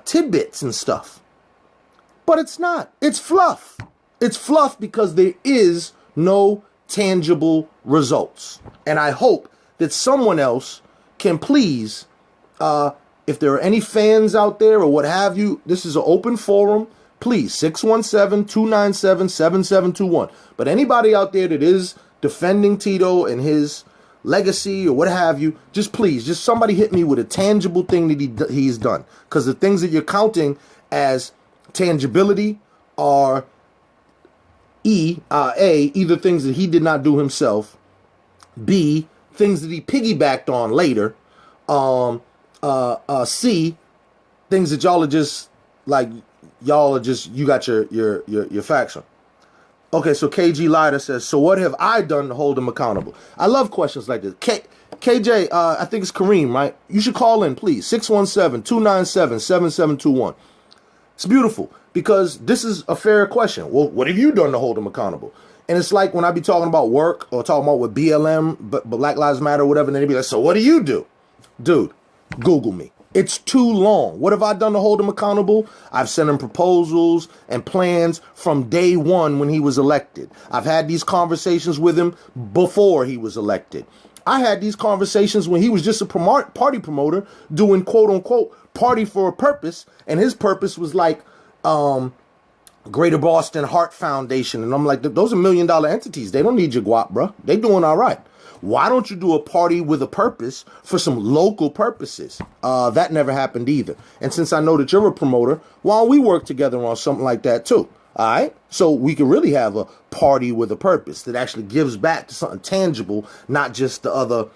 tidbits and stuff. But it's not. It's fluff. It's fluff because there is no tangible results. And I hope that someone else can please, if there are any fans out there or what have you, this is an open forum. Please, 617-297-7721. But anybody out there that is defending Tito and his legacy or what have you, just please, just somebody hit me with a tangible thing that he's done. Because the things that you're counting as tangibility are either things that he did not do himself, B, things that he piggybacked on later, C, things that y'all are just like, you got your faction. Okay, so KG Lighter says, so what have I done to hold him accountable? I love questions like this. KJ, I think it's Kareem, right? You should call in, please. 617-297-7721. It's beautiful because this is a fair question. Well, what have you done to hold him accountable? And it's like when I be talking about work or talking about with BLM, but Black Lives Matter or whatever, and then they be like, so what do you do? Dude, Google me. It's too long. What have I done to hold him accountable? I've sent him proposals and plans from day one when he was elected. I've had these conversations with him before he was elected. I had these conversations when he was just a party promoter doing quote unquote party for a purpose. And his purpose was like Greater Boston Heart Foundation. And I'm like, those are $1 million entities. They don't need your guap, bro. They doing all right. Why don't you do a party with a purpose for some local purposes? That never happened either. And since I know that you're a promoter, why don't we work together on something like that too? All right. So we can really have a party with a purpose that actually gives back to something tangible, not just the other,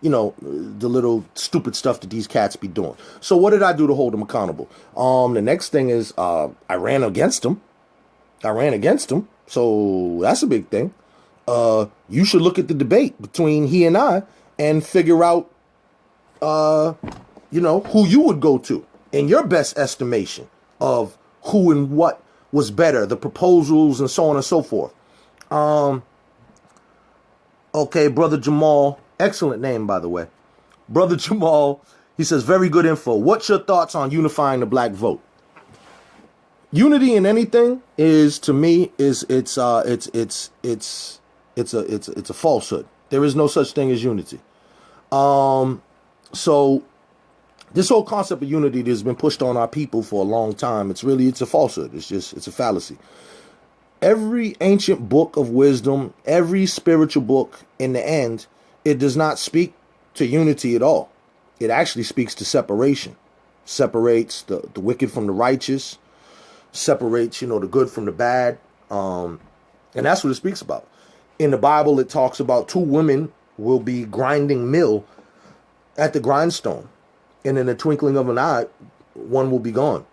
you know, the little stupid stuff that these cats be doing. So what did I do to hold them accountable? The next thing is I ran against them. So that's a big thing. You should look at the debate between he and I and figure out, you know, who you would go to in your best estimation of who and what was better, the proposals and so on and so forth. Okay, Brother Jamal, excellent name, by the way. Brother Jamal, he says, very good info. What's your thoughts on unifying the black vote? Unity in anything is, to me, it's a falsehood. There is no such thing as unity. So this whole concept of unity that has been pushed on our people for a long time, it's a falsehood. It's a fallacy. Every ancient book of wisdom, every spiritual book, in the end, it does not speak to unity at all. It actually speaks to separation. Separates the wicked from the righteous, separates, you know, the good from the bad. And that's what it speaks about. In the Bible, it talks about two women will be grinding mill at the grindstone. And in the twinkling of an eye, one will be gone.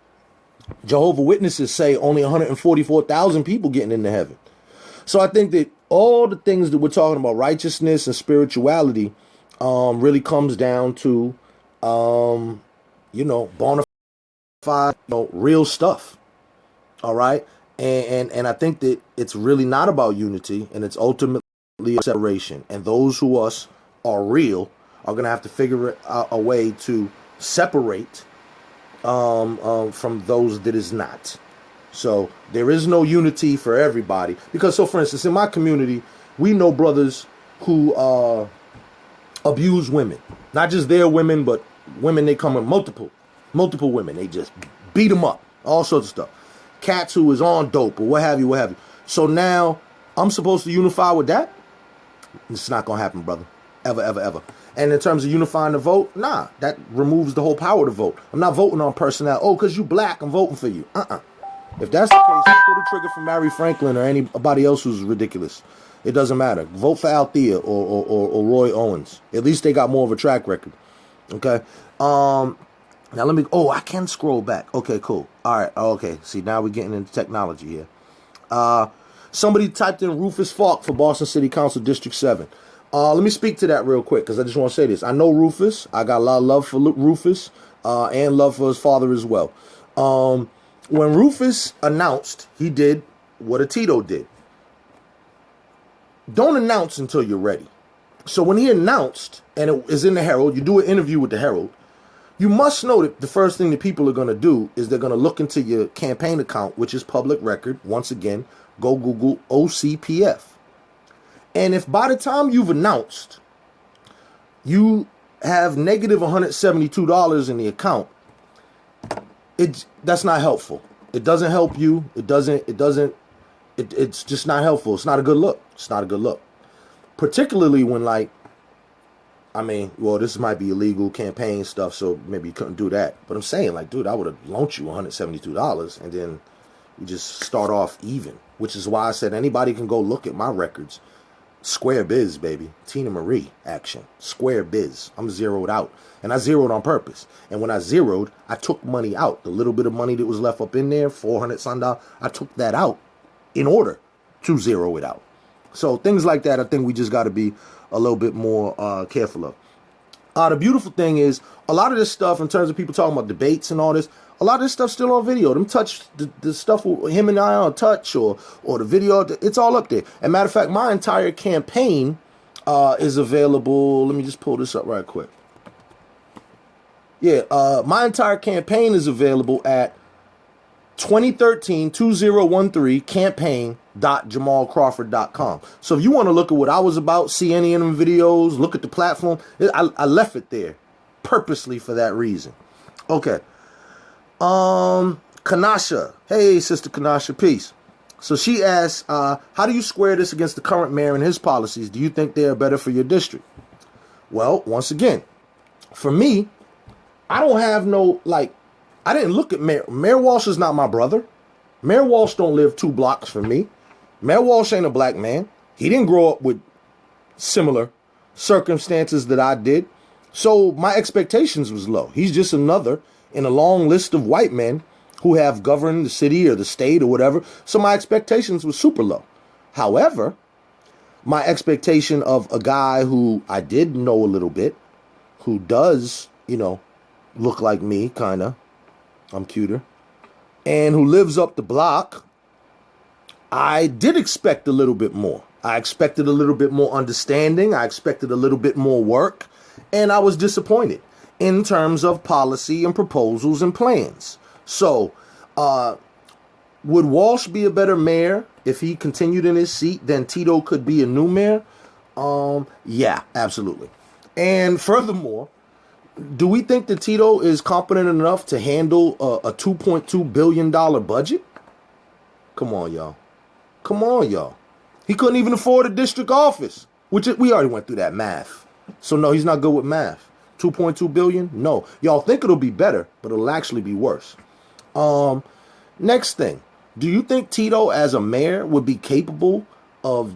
Jehovah's Witnesses say only 144,000 people getting into heaven. So I think that all the things that we're talking about, righteousness and spirituality, really comes down to, you know, bona fide, you know, real stuff. All right. And I think that it's really not about unity, and it's ultimately a separation. And those who are real are going to have to figure out a way to separate from those that is not. So there is no unity for everybody, because, so for instance, in my community, we know brothers who abuse women, not just their women, but women they come with multiple women. They just beat them up, all sorts of stuff. Cats who is on dope or what have you. So now I'm supposed to unify with that? It's not gonna happen, brother. Ever. And in terms of unifying the vote, nah, that removes the whole power to vote. I'm not voting on personnel. Oh, because you black, I'm voting for you. If that's the case, pull the trigger for Mary Franklin or anybody else who's ridiculous. It doesn't matter. Vote for Althea or Roy Owens. At least they got more of a track record. Okay. Now let me. Oh, I can scroll back. Okay, cool. All right. Okay. See, now we're getting into technology here. Somebody typed in Rufus Falk for Boston City Council District 7. Let me speak to that real quick, because I just want to say this. I know Rufus. I got a lot of love for Rufus and love for his father as well. When Rufus announced, he did what a Tito did. Don't announce until you're ready. So when he announced, and it is in the Herald, you do an interview with the Herald, you must know that the first thing that people are going to do is they're going to look into your campaign account, which is public record. Once again, go Google OCPF. And if by the time you've announced, you have negative $172 in the account, that's not helpful. It doesn't help you. It's just not helpful. It's not a good look. It's not a good look. Particularly when, like, I mean, well, this might be illegal campaign stuff, so maybe you couldn't do that. But I'm saying, like, dude, I would have loaned you $172, and then you just start off even, which is why I said anybody can go look at my records. Square biz, baby. Tina Marie action. Square biz. I'm zeroed out. And I zeroed on purpose. And when I zeroed, I took money out. The little bit of money that was left up in there, $400 I took that out in order to zero it out. So things like that, I think we just got to be a little bit more careful of. The beautiful thing is, a lot of this stuff, in terms of people talking about debates and all this, a lot of this stuff's still on video. Them touch, the stuff with him and I on touch, or the video, it's all up there. As a matter of fact, my entire campaign is available. Let me just pull this up right quick. Yeah, my entire campaign is available at 2013 campaign.jamalcrawford.com. So if you want to look at what I was about, see any of them videos, look at the platform, I left it there purposely for that reason. Okay. Kanasha. Hey, Sister Kanasha, peace. So she asks, how do you square this against the current mayor and his policies? Do you think they are better for your district? Well, once again, for me, I don't have no, like, I didn't look at Mayor. Mayor Walsh is not my brother. Mayor Walsh don't live 2 blocks from me. Mayor Walsh ain't a black man. He didn't grow up with similar circumstances that I did. So my expectations was low. He's just another in a long list of white men who have governed the city or the state or whatever. So my expectations were super low. However, my expectation of a guy who I did know a little bit, who does, look like me, kind of, I'm cuter, and who lives up the block, I did expect a little bit more. I expected a little bit more understanding. I expected a little bit more work. And I was disappointed in terms of policy and proposals and plans. So, would Walsh be a better mayor if he continued in his seat than Tito could be a new mayor? Yeah, absolutely. And furthermore, do we think that Tito is competent enough to handle a $2.2 billion budget? Come on, y'all. Come on, y'all. He couldn't even afford a district office, which we already went through that math. So no, he's not good with math. 2.2 billion? No. Y'all think it'll be better, but it'll actually be worse. Next thing. Do you think Tito as a mayor would be capable of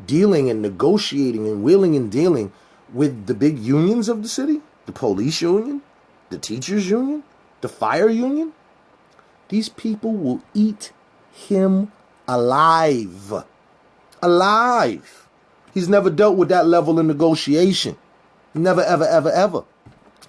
dealing and negotiating and wheeling and dealing with the big unions of the city? The police union? The teachers union? The fire union? These people will eat him alive. Alive. He's never dealt with that level of negotiation. Never, ever, ever, ever.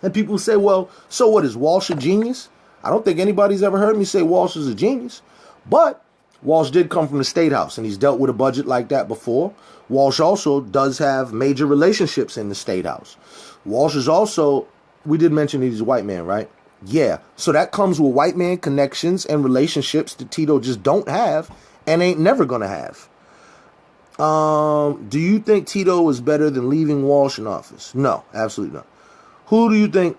And people say, well, so what, is Walsh a genius? I don't think anybody's ever heard me say Walsh is a genius. But Walsh did come from the State House, and he's dealt with a budget like that before. Walsh also does have major relationships in the State House. Walsh is also, we did mention he's a white man, right? Yeah. So that comes with white man connections and relationships that Tito just don't have and ain't never going to have. Do you think Tito is better than leaving Walsh in office? No, absolutely not. Who do you think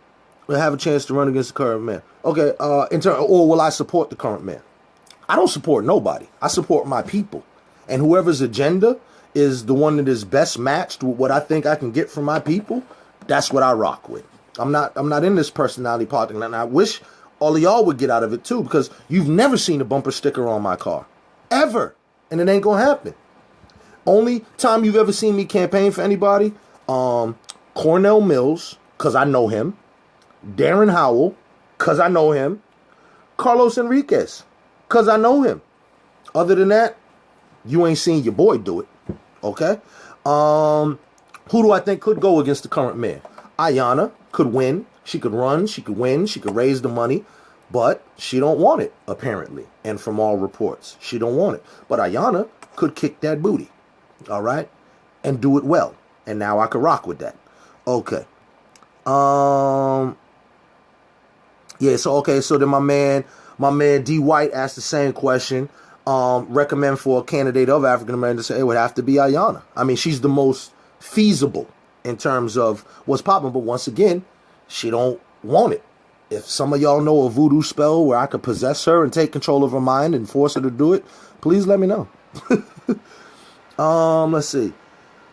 will have a chance to run against the current mayor? Okay, or will I support the current mayor? I don't support nobody. I support my people. And whoever's agenda is the one that is best matched with what I think I can get from my people, that's what I rock with. I'm not in this personality politics, and I wish all of y'all would get out of it too, because you've never seen a bumper sticker on my car. Ever. And it ain't gonna happen. Only time you've ever seen me campaign for anybody, Cornell Mills, because I know him. Darren Howell, because I know him. Carlos Enriquez, because I know him. Other than that, you ain't seen your boy do it. Okay? Who do I think could go against the current mayor? Ayanna could win. She could run. She could win. She could raise the money. But she don't want it, apparently. And from all reports, she don't want it. But Ayanna could kick that booty. All right? And do it well. And now I could rock with that. Okay. Yeah, so then my man D. White asked the same question. Recommend for a candidate of African American to say it would have to be Ayanna. I mean, she's the most feasible in terms of what's popping, but once again, she don't want it. If some of y'all know a voodoo spell where I could possess her and take control of her mind and force her to do it, please let me know. Let's see.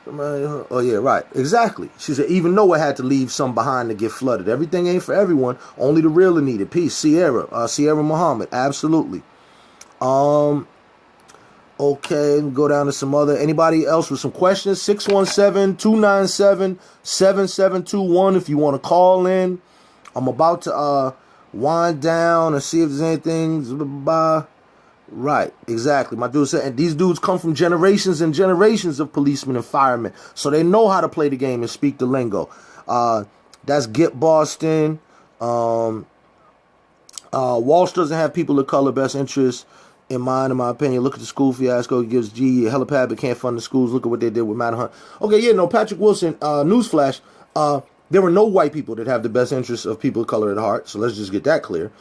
Oh, yeah, right. Exactly. She said, even Noah had to leave some behind to get flooded. Everything ain't for everyone. Only the real are needed. Peace. Sierra Muhammad. Absolutely. Okay, go down to some other. Anybody else with some questions? 617-297-7721 if you want to call in. I'm about to wind down and see if there's anything. Right, exactly. My dude said, and these dudes come from generations and generations of policemen and firemen, so they know how to play the game and speak the lingo. That's Get Boston. Walsh doesn't have people of color best interests in mind, in my opinion. Look at the school fiasco. He gives G a helipad but can't fund the schools. Look at what they did with Matt Hunt. Okay, yeah, no, Patrick Wilson, newsflash. There were no white people that have the best interests of people of color at heart, so let's just get that clear.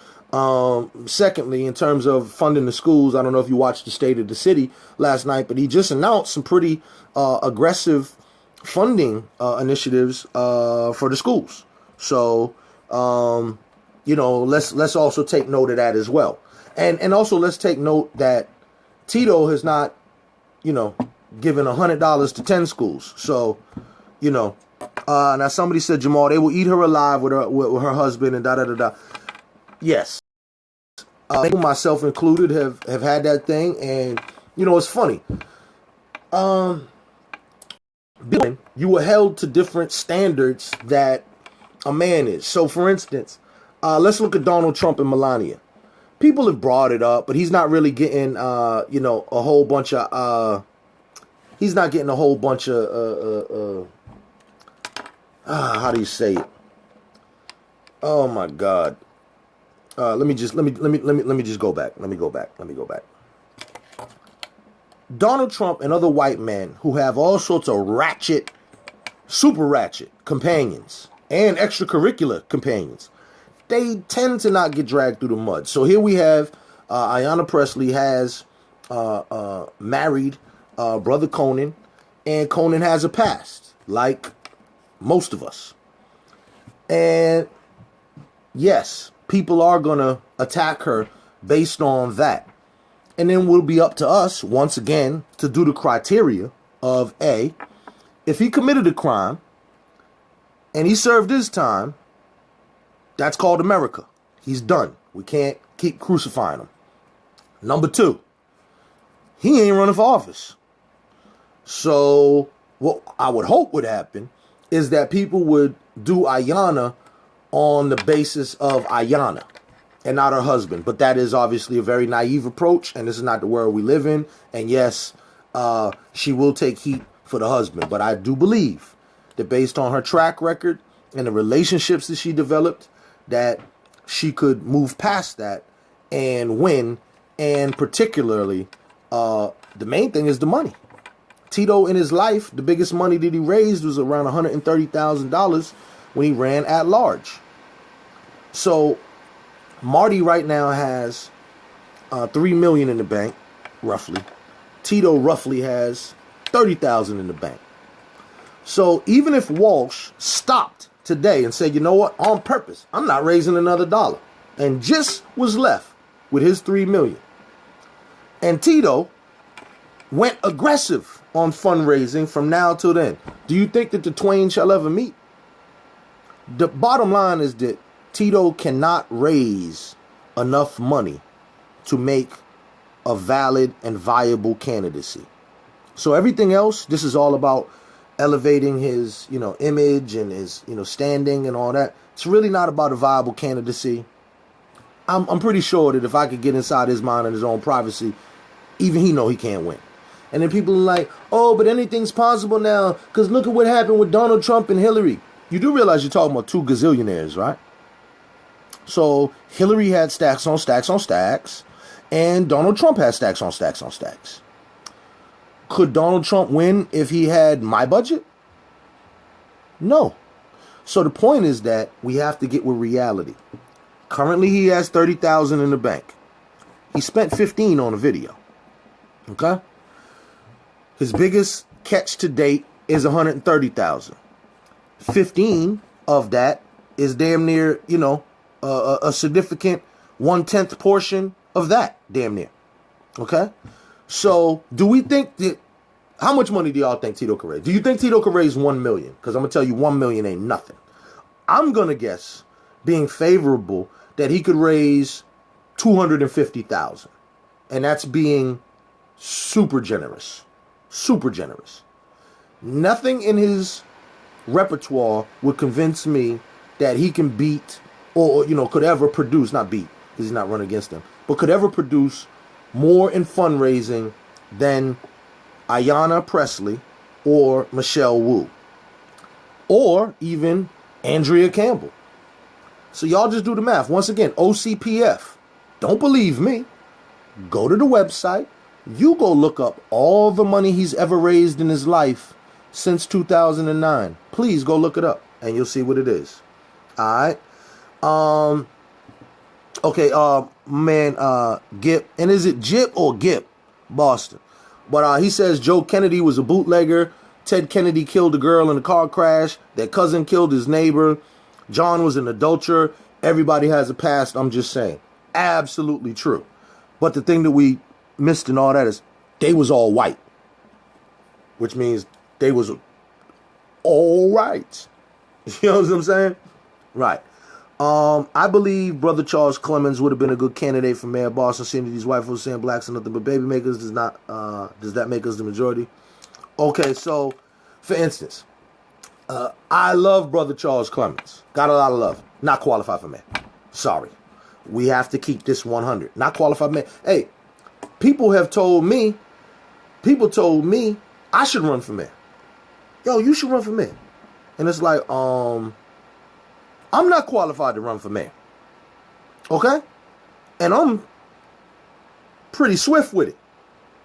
Secondly, in terms of funding the schools, I don't know if you watched the State of the City last night, but he just announced some pretty aggressive funding initiatives for the schools. So, let's also take note of that as well. And also let's take note that Tito has not, given $100 to 10 schools. So, now somebody said, Jamal, they will eat her alive with her husband and da-da-da-da. Yes. Myself included have had that thing. And, it's funny. you were held to different standards that a man is. So, for instance, let's look at Donald Trump and Melania. People have brought it up, but he's not really getting, a whole bunch of, he's not getting a whole bunch of, how do you say it? Oh my God. Let me just go back. Let me go back. Donald Trump and other white men who have all sorts of ratchet, super ratchet companions and extracurricular companions, they tend to not get dragged through the mud. So here we have Ayanna Pressley has married Brother Conan, and Conan has a past, like most of us. And yes, people are going to attack her based on that. And then will be up to us, once again, to do the criteria of A, if he committed a crime and he served his time, that's called America. He's done. We can't keep crucifying him. Number 2, he ain't running for office. So what I would hope would happen is that people would do Ayanna on the basis of Ayanna and not her husband. But that is obviously a very naive approach, and this is not the world we live in. And yes, she will take heat for the husband. But I do believe that based on her track record and the relationships that she developed, that she could move past that and win. And particularly, the main thing is the money. Tito, in his life, the biggest money that he raised was around $130,000 when he ran at large. So Marty right now has $3 million in the bank, roughly. Tito roughly has $30,000 in the bank. So even if Walsh stopped today and said, you know what, on purpose, I'm not raising another dollar, and just was left with his $3 million, and Tito went aggressive on fundraising from now till then, do you think that the twain shall ever meet? The bottom line is that Tito cannot raise enough money to make a valid and viable candidacy. So everything else, this is all about elevating his, image and his, standing and all that. It's really not about a viable candidacy. I'm pretty sure that if I could get inside his mind and his own privacy, even he know he can't win. And then people are like, oh, but anything's possible now because look at what happened with Donald Trump and Hillary. You do realize you're talking about 2 gazillionaires, right? So Hillary had stacks on stacks on stacks, and Donald Trump had stacks on stacks on stacks. Could Donald Trump win if he had my budget? No. So the point is that we have to get with reality. Currently, he has $30,000 in the bank. He spent $15 on a video. Okay? His biggest catch to date is $130,000. 15 of that is damn near, a significant 1/10 portion of that, damn near. Okay? So, do we think that, how much money do y'all think Tito could raise? Do you think Tito could raise $1 million? Because I'm going to tell you $1 million ain't nothing. I'm going to guess, being favorable, that he could raise $250,000. And that's being super generous. Super generous. Nothing in his repertoire would convince me that he can beat or could ever produce, not beat because he's not running against them, but could ever produce more in fundraising than Ayanna Pressley or Michelle Wu or even Andrea Campbell. So y'all just do the math. Once again, OCPF. Don't believe me. Go to the website. You go look up all the money he's ever raised in his life since 2009. Please go look it up and you'll see what it is. All right. Okay, Gip. And is it Jip or Gip? Boston. But he says Joe Kennedy was a bootlegger. Ted Kennedy killed a girl in a car crash. Their cousin killed his neighbor. John was an adulterer. Everybody has a past. I'm just saying. Absolutely true. But the thing that we missed in all that is they was all white. Which means they was all right. You know what I'm saying? Right. I believe Brother Charles Clemens would have been a good candidate for mayor of Boston, seeing that these white folks saying blacks are nothing but baby makers does that make us the majority? Okay, so For instance, I love Brother Charles Clemens. Got a lot of love. Not qualified for mayor. Sorry. We have to keep this 100. Not qualified mayor. Hey, people told me I should run for mayor. Yo, you should run for mayor. And it's like, I'm not qualified to run for mayor. Okay? And I'm pretty swift with it.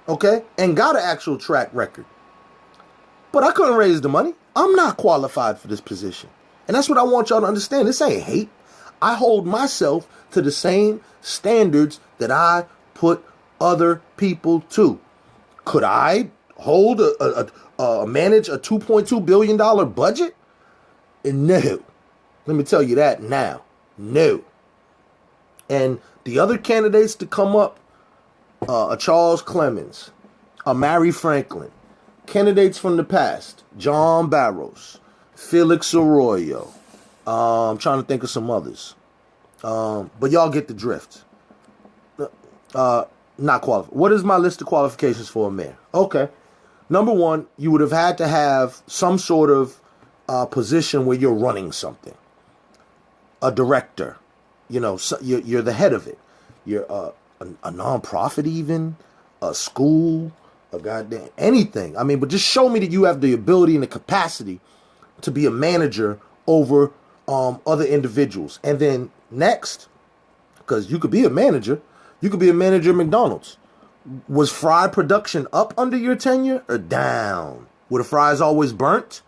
Okay? And got an actual track record. But I couldn't raise the money. I'm not qualified for this position. And that's what I want y'all to understand. This ain't hate. I hold myself to the same standards that I put other people to. Could I hold manage a $2.2 billion budget? No. Let me tell you that now. No. And the other candidates to come up, a Charles Clemens, a Mary Franklin, candidates from the past, John Barrows, Felix Arroyo. I'm trying to think of some others. But y'all get the drift. Not qualified. What is my list of qualifications for a mayor? Okay. Number one, you would have had to have some sort of position where you're running something. A director. You know, so you're the head of it. You're a nonprofit even, a school, a goddamn anything. I mean, but just show me that you have the ability and the capacity to be a manager over other individuals. And then next, because you could be a manager at McDonald's. Was fry production up under your tenure or down? Were the fries always burnt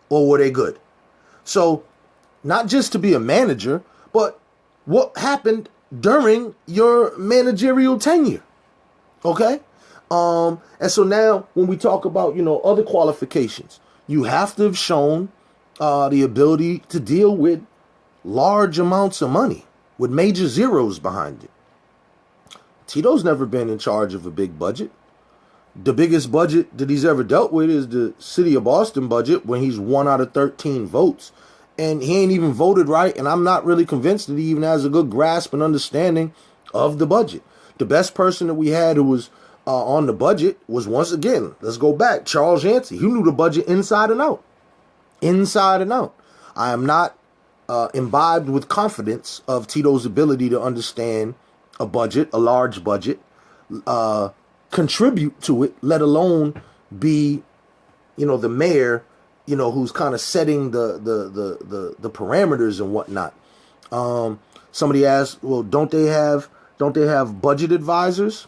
or were they good? So not just to be a manager, but what happened during your managerial tenure? Okay? And so now when we talk about, other qualifications, you have to have shown the ability to deal with large amounts of money with major zeros behind it. Tito's never been in charge of a big budget. The biggest budget that he's ever dealt with is the city of Boston budget when he's 1 out of 13 votes. And he ain't even voted right, and I'm not really convinced that he even has a good grasp and understanding of the budget. The best person that we had who was on the budget was, once again, let's go back, Charles Yancey. He knew the budget inside and out. Inside and out. I am not imbibed with confidence of Tito's ability to understand a budget, a large budget, contribute to it, let alone be, the mayor, who's kind of setting the parameters and whatnot. Somebody asked, well, don't they have budget advisors?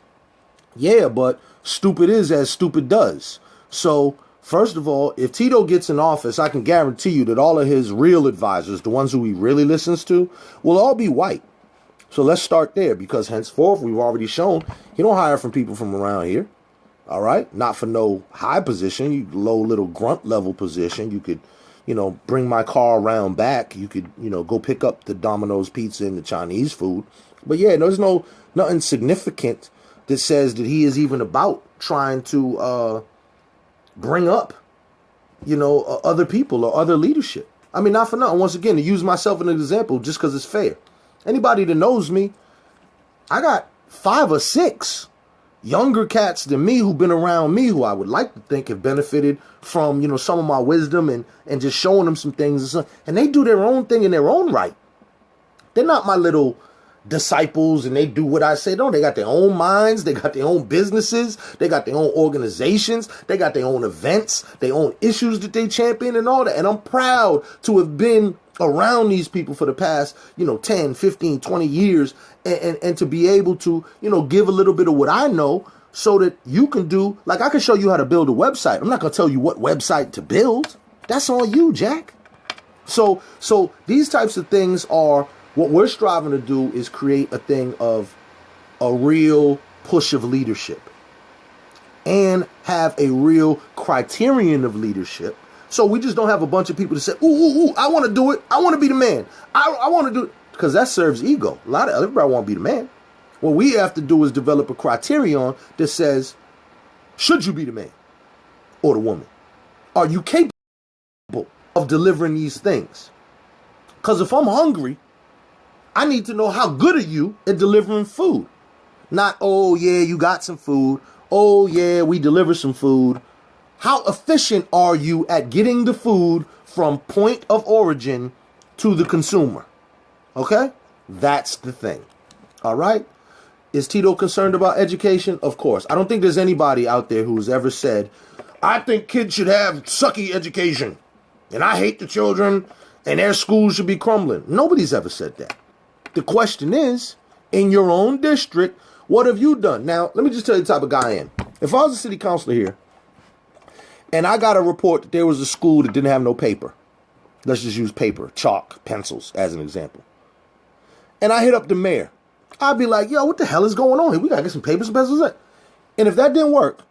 Yeah, but stupid is as stupid does. So first of all, if Tito gets in office, I can guarantee you that all of his real advisors, the ones who he really listens to, will all be white. So let's start there, because henceforth, we've already shown he don't hire from people from around here. All right. Not for no high position, you low little grunt level position. You could, bring my car around back. You could, go pick up the Domino's pizza and the Chinese food. But yeah, there's nothing significant that says that he is even about trying to bring up, other people or other leadership. I mean, not for nothing. Once again, to use myself as an example, just because it's fair. Anybody that knows me, I got 5 or 6 younger cats than me who've been around me who I would like to think have benefited from, some of my wisdom and just showing them some things. And they do their own thing in their own right. They're not my little disciples and they do what I say. No, they got their own minds. They got their own businesses. They got their own organizations. They got their own events, their own issues that they champion and all that. And I'm proud to have been around these people for the past, 10, 15, 20 years and to be able to, give a little bit of what I know so that you can do, like I can show you how to build a website. I'm not going to tell you what website to build. That's on you, Jack. So these types of things are what we're striving to do, is create a thing of a real push of leadership and have a real criterion of leadership. So we just don't have a bunch of people that say, ooh, I want to do it. I want to be the man. I want to do it. Because that serves ego. Everybody want to be the man. What we have to do is develop a criterion that says, should you be the man or the woman? Are you capable of delivering these things? Because if I'm hungry, I need to know how good are you at delivering food. Not, oh, yeah, you got some food. Oh, yeah, we deliver some food. How efficient are you at getting the food from point of origin to the consumer? Okay? That's the thing. All right? Is Tito concerned about education? Of course. I don't think there's anybody out there who's ever said, I think kids should have sucky education, and I hate the children, and their schools should be crumbling. Nobody's ever said that. The question is, in your own district, what have you done? Now, let me just tell you the type of guy I am. If I was a city councilor here, and I got a report that there was a school that didn't have no paper, let's just use paper, chalk, pencils as an example, and I hit up the mayor, I'd be like, yo, what the hell is going on here? We got to get some papers and pencils. And if that didn't work,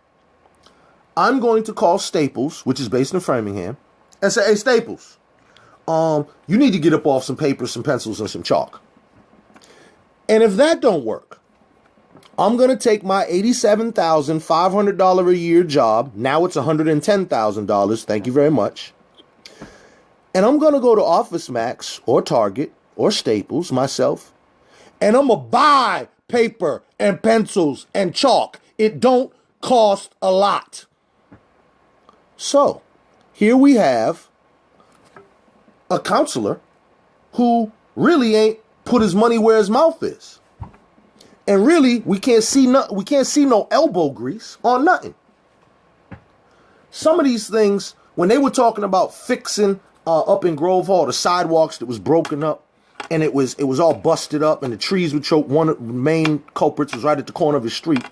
I'm going to call Staples, which is based in Framingham, and say, hey, Staples, you need to get up off some paper, some pencils, and some chalk. And if that don't work, I'm going to take my $87,500 a year job. Now it's $110,000. Thank you very much. And I'm going to go to Office Max or Target or Staples myself, and I'm going to buy paper and pencils and chalk. It don't cost a lot. So here we have a counselor who really ain't put his money where his mouth is. And really, we can't see no elbow grease on nothing. Some of these things, when they were talking about fixing up in Grove Hall, the sidewalks that was broken up, and it was all busted up, and the trees would choke. One of the main culprits was right at the corner of the street.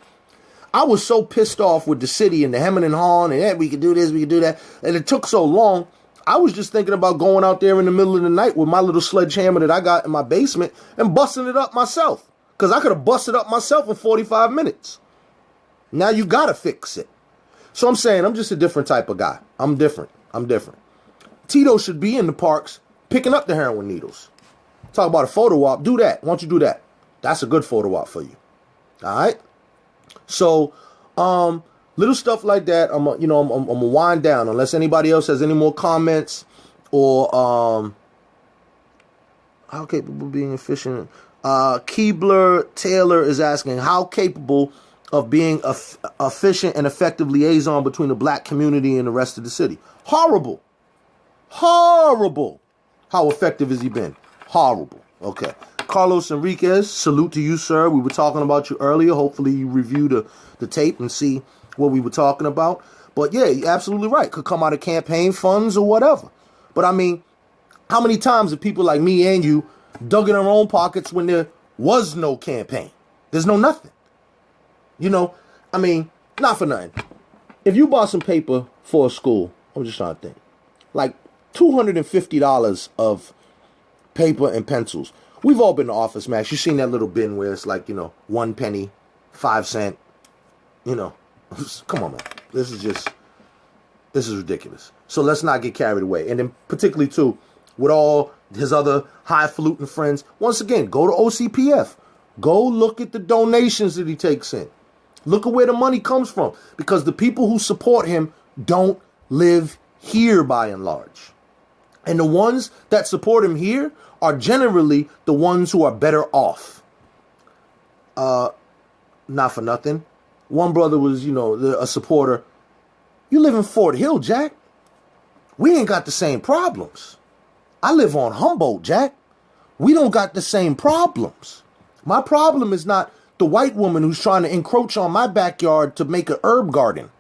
I was so pissed off with the city and the hemming and hawing, and we could do this, we could do that, and it took so long. I was just thinking about going out there in the middle of the night with my little sledgehammer that I got in my basement and busting it up myself. Because I could have busted up myself in 45 minutes. Now you got to fix it. So I'm saying I'm just a different type of guy. I'm different. Tito should be in the parks picking up the heroin needles. Talk about a photo op. Do that. Why don't you do that? That's a good photo op for you. All right? So, little stuff like that. I'm gonna wind down unless anybody else has any more comments or how capable of being efficient. Keebler Taylor is asking, how capable of being efficient and effective liaison between the black community and the rest of the city? Horrible. How effective has he been? Horrible. Okay. Carlos Enriquez, salute to you, sir. We were talking about you earlier. Hopefully you review the tape and see what we were talking about. But yeah, you're absolutely right. Could come out of campaign funds or whatever. But I mean, how many times have people like me and you dug in our own pockets when there was no campaign? There's no nothing. I mean, not for nothing. If you bought some paper for a school, I'm just trying to think, like $250 of paper and pencils. We've all been to Office Max. You've seen that little bin where it's like, 1 penny, 5 cents. Come on, man. This is ridiculous. So let's not get carried away. And then particularly, too, with all his other highfalutin friends, once again, go to OCPF. Go look at the donations that he takes in. Look at where the money comes from. Because the people who support him don't live here by and large. And the ones that support him here are generally the ones who are better off. Not for nothing. One brother was, a supporter. You live in Fort Hill, Jack. We ain't got the same problems. I live on Humboldt, Jack. We don't got the same problems. My problem is not the white woman who's trying to encroach on my backyard to make an herb garden.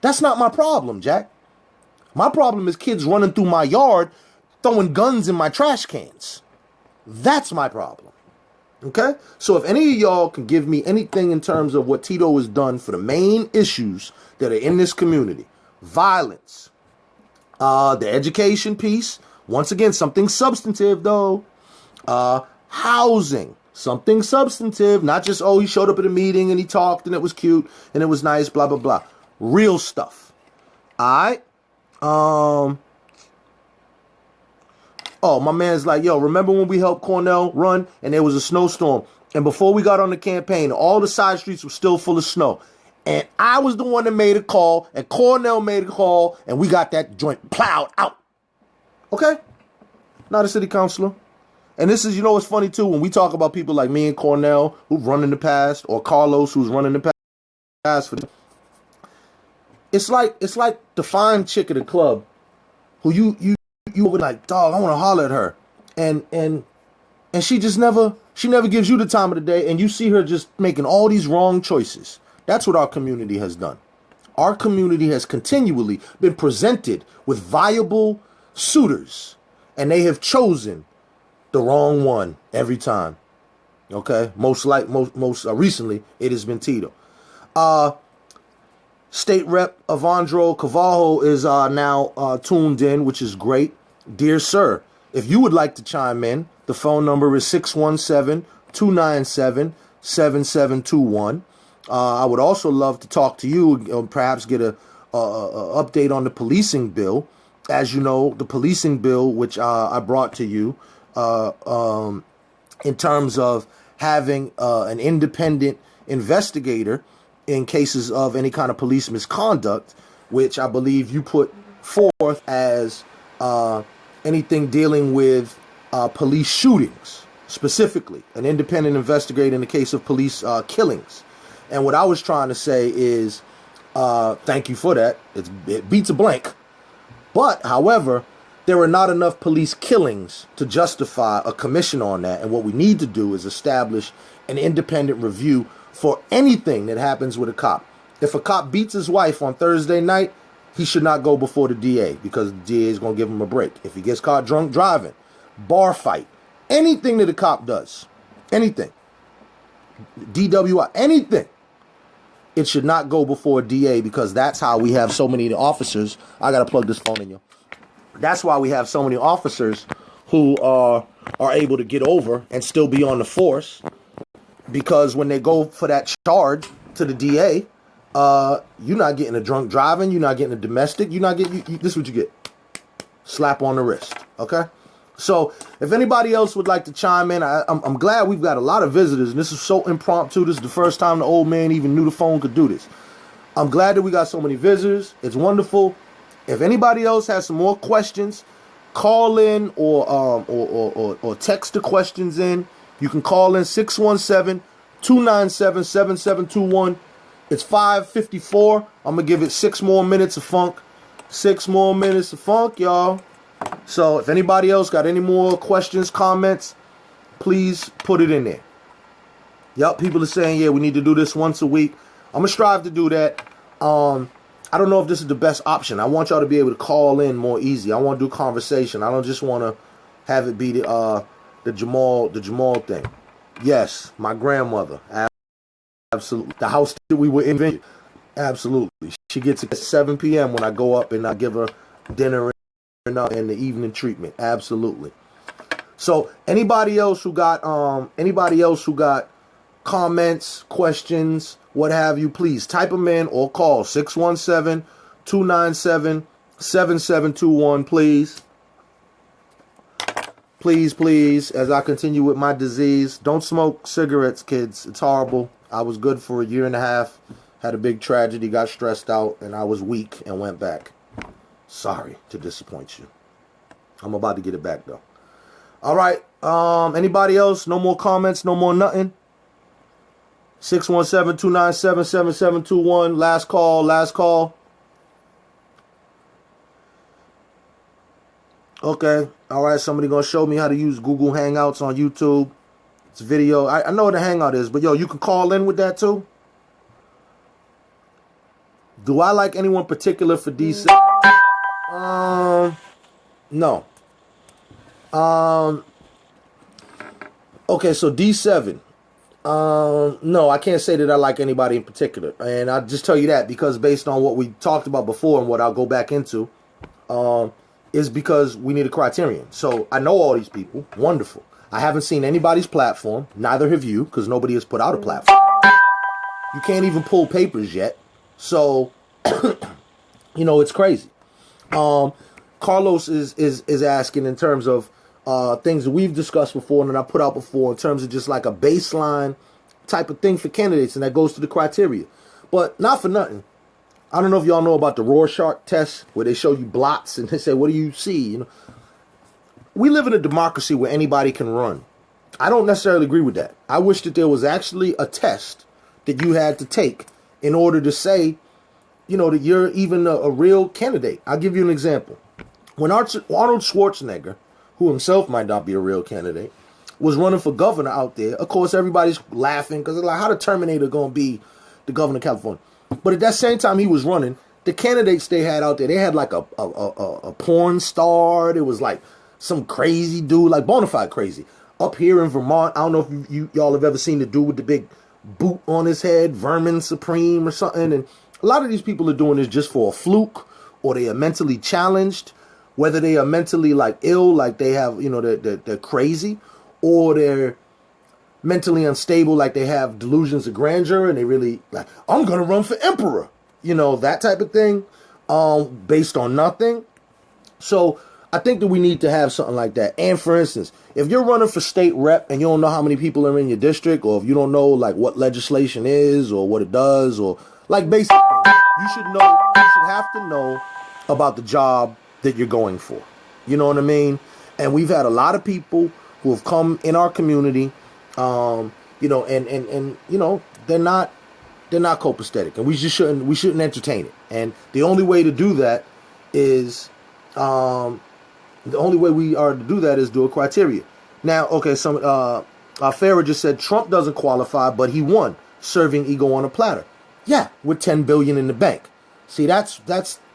That's not my problem, Jack. My problem is kids running through my yard throwing guns in my trash cans. That's my problem. Okay? So if any of y'all can give me anything in terms of what Tito has done for the main issues that are in this community, violence, the education piece, once again, something substantive though, housing, something substantive, not just, he showed up at a meeting and he talked and it was cute and it was nice, blah, blah, blah. Real stuff. All right? My man's like, yo, remember when we helped Cornell run and there was a snowstorm? And before we got on the campaign, all the side streets were still full of snow. And I was the one that made a call, and Cornell made a call, and we got that joint plowed out. Okay? Not a city councilor. And this is, it's funny too, when we talk about people like me and Cornell who've run in the past, or Carlos who's run in the past. it's like the fine chick at the club who you would like, dog, I want to holler at her, and she just never gives you the time of the day, and you see her just making all these wrong choices. That's what our community has done. Our community has continually been presented with viable suitors, and they have chosen the wrong one every time. Okay, most recently it has been Tito. State Rep Avandro Cavallo is now tuned in, which is great. Dear sir, if you would like to chime in, the phone number is 617-297-7721. I would also love to talk to you, perhaps get a update on the policing bill. As you know, the policing bill, which I brought to you, in terms of having an independent investigator in cases of any kind of police misconduct, which I believe you put forth as anything dealing with police shootings, specifically an independent investigator in the case of police killings. And what I was trying to say is, thank you for that. It beats a blank. But, however, there are not enough police killings to justify a commission on that. And what we need to do is establish an independent review for anything that happens with a cop. If a cop beats his wife on Thursday night, he should not go before the DA, because the DA is going to give him a break. If he gets caught drunk driving, bar fight, anything that a cop does, anything, DWI, anything, it should not go before a DA, because that's how we have so many officers. I got to plug this phone in, yo. That's why we have so many officers who are able to get over and still be on the force, because when they go for that charge to the DA, you're not getting a drunk driving, you're not getting a domestic, you're not getting, this is what you get. Slap on the wrist, okay? So if anybody else would like to chime in, I'm glad we've got a lot of visitors, and this is so impromptu. This is the first time the old man even knew the phone could do this. I'm glad that we got so many visitors. It's wonderful. If anybody else has some more questions, call in or text the questions in. You can call in 617-297-7721. It's 5:54. I'm going to give it 6 more minutes of funk. 6 more minutes of funk, y'all. So if anybody else got any more questions, comments, please put it in there. Yep, people are saying, yeah, we need to do this once a week. I'm going to strive to do that. I don't know if this is the best option. I want y'all to be able to call in more easy. I want to do conversation. I don't just want to have it be the Jamal thing. Yes, my grandmother. Absolutely. The house that we were in. Absolutely. She gets at 7 p.m. when I go up and I give her dinner and the evening treatment. Absolutely. So anybody else who got comments, questions, what have you, please type them in or call 617-297-7721, please. Please, as I continue with my disease, don't smoke cigarettes, kids. It's horrible. I was good for a year and a half, had a big tragedy, got stressed out, and I was weak and went back. Sorry to disappoint you. I'm about to get it back, though. All right. Anybody else? No more comments, no more nothing? 617-297-7721. Last call. Okay. All right. Somebody going to show me how to use Google Hangouts on YouTube. It's video. I know what a Hangout is, but yo, you can call in with that too. Do I like anyone particular for D7? No. Okay, so D7. No, I can't say that I like anybody in particular. And I'll just tell you that because based on what we talked about before and what I'll go back into, is because we need a criterion. So I know all these people. Wonderful. I haven't seen anybody's platform. Neither have you, because nobody has put out a platform. You can't even pull papers yet. So, it's crazy. Carlos is asking in terms of things that we've discussed before and that I put out before in terms of just like a baseline type of thing for candidates, and that goes to the criteria. But not for nothing. I don't know if y'all know about the Rorschach test where they show you blots and they say, what do you see? We live in a democracy where anybody can run. I don't necessarily agree with that. I wish that there was actually a test that you had to take in order to say, that you're even a real candidate. I'll give you an example. When Arnold Schwarzenegger, who himself might not be a real candidate, was running for governor out there, of course, everybody's laughing because they're like, how the Terminator going to be the governor of California? But at that same time he was running, the candidates they had out there, they had like a porn star. There was like some crazy dude, like bona fide crazy. Up here in Vermont, I don't know if y'all have ever seen the dude with the big boot on his head, Vermin Supreme or something. And a lot of these people are doing this just for a fluke, or they are mentally challenged, whether they are mentally like ill, like they have, they're crazy, or they're mentally unstable, like they have delusions of grandeur and they really like, I'm going to run for emperor, that type of thing, based on nothing. So I think that we need to have something like that. And for instance, if you're running for state rep and you don't know how many people are in your district, or if you don't know like what legislation is or what it does, or like basic things, you should have to know about the job that you're going for. You know what I mean? And we've had a lot of people who have come in our community, and they're not copacetic, and we shouldn't entertain it. And the only way to do that is, do a criteria. Now, okay, Farrah just said Trump doesn't qualify, but he won, serving ego on a platter. Yeah, with $10 billion in the bank. See, that's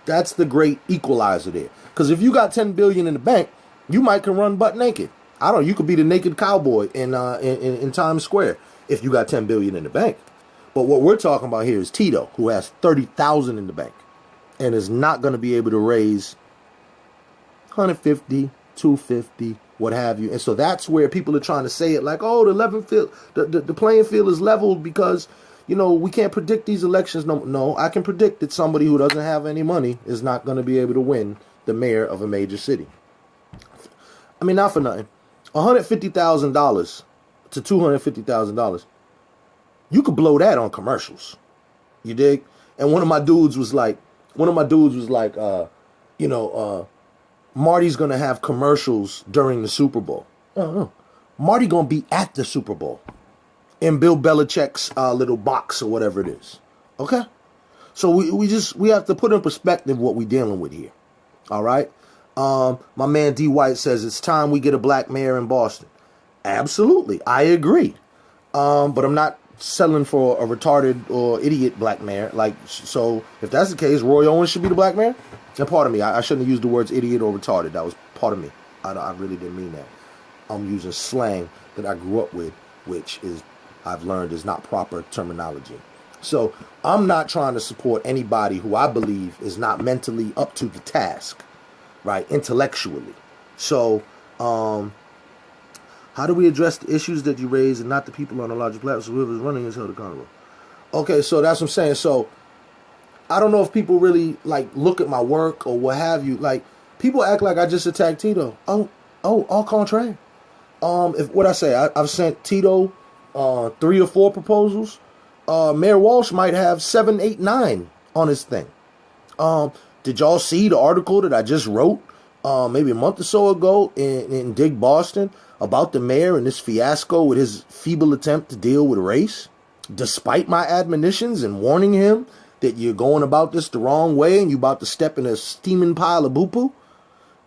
the great equalizer there. Because if you got $10 billion in the bank, you might can run butt naked. I don't know, you could be the naked cowboy in Times Square if you got $10 billion in the bank. But what we're talking about here is Tito, who has $30,000 in the bank and is not going to be able to raise 150, 250, what have you. And so that's where people are trying to say it like, oh, the playing field is leveled because, we can't predict these elections. No, I can predict that somebody who doesn't have any money is not going to be able to win the mayor of a major city. I mean, not for nothing. $150,000 to $250,000. You could blow that on commercials. You dig? And one of my dudes was like, Marty's going to have commercials during the Super Bowl. No. Marty going to be at the Super Bowl in Bill Belichick's little box or whatever it is. Okay? So we have to put in perspective what we're dealing with here. All right? My man D. White says it's time we get a black mayor in Boston. Absolutely. I agree. But I'm not settling for a retarded or idiot black mayor. So if that's the case, Roy Owens should be the black mayor? And pardon me, I shouldn't have used the words idiot or retarded. That was part of me. I really didn't mean that. I'm using slang that I grew up with, which I've learned is not proper terminology. So I'm not trying to support anybody who I believe is not mentally up to the task, right, intellectually. So how do we address the issues that you raise and not the people on a larger platform? So whoever's running is held accountable. Okay, so that's what I'm saying. So I don't know if people really look at my work or what have you. People act like I just attacked Tito. Oh, au contraire. I've sent Tito 3 or 4 proposals. Mayor Walsh might have 7, 8, 9 on his thing. Did y'all see the article that I just wrote maybe a month or so ago in Dig Boston about the mayor and this fiasco with his feeble attempt to deal with race? Despite my admonitions and warning him that you're going about this the wrong way and you're about to step in a steaming pile of boo-poo?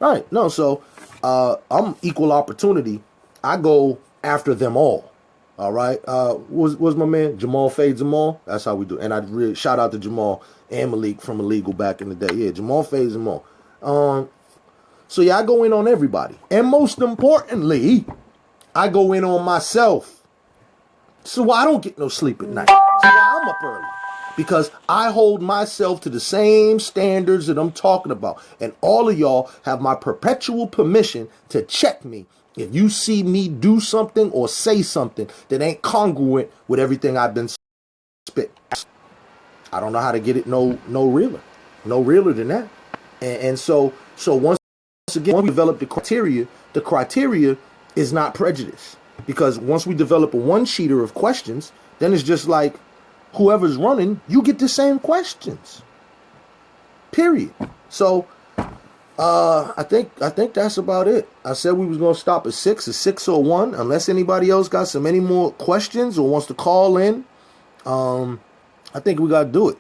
Right. No, so I'm equal opportunity. I go after them all. All right. Was my man Jamal Fade Jamal? That's how we do. And I'd really shout out to Jamal and Malik from Illegal back in the day. Yeah, Jamal Fade Jamal. So yeah, I go in on everybody. And most importantly, I go in on myself. So I don't get no sleep at night. So I'm up early. Because I hold myself to the same standards that I'm talking about. And all of y'all have my perpetual permission to check me if you see me do something or say something that ain't congruent with everything I've been spit. I don't know how to get it no realer. No realer than that. And so once again, when we develop the criteria is not prejudice. Because once we develop a one-sheeter of questions, then it's just like, whoever's running, you get the same questions. Period. So, I think that's about it. I said we was gonna stop at 6. It's 6:01. Unless anybody else got any more questions or wants to call in, I think we gotta do it.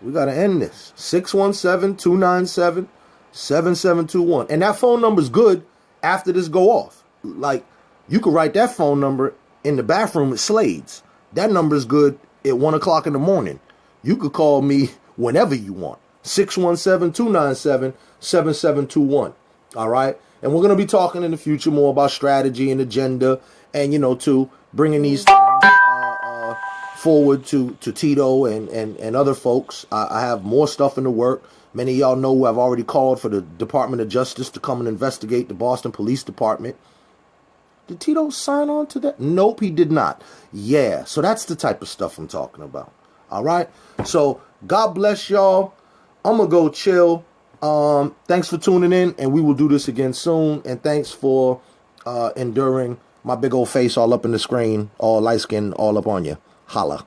We got to end this. 617-297-7721. And that phone number's good after this go off. Like, you could write that phone number in the bathroom at Slade's. That number is good at 1 o'clock in the morning. You could call me whenever you want. 617-297-7721. All right? And we're going to be talking in the future more about strategy and agenda and, you know, to bringing these things forward to Tito and other folks. I have more stuff in the work. Many of y'all know I've already called for the Department of Justice to come and investigate the Boston Police Department. Did Tito sign on to that? Nope, he did not. Yeah, so that's the type of stuff I'm talking about. All right? So, God bless y'all. I'm going to go chill. Thanks for tuning in, and we will do this again soon. And thanks for enduring my big old face all up in the screen, all light skin, all up on you. Holla.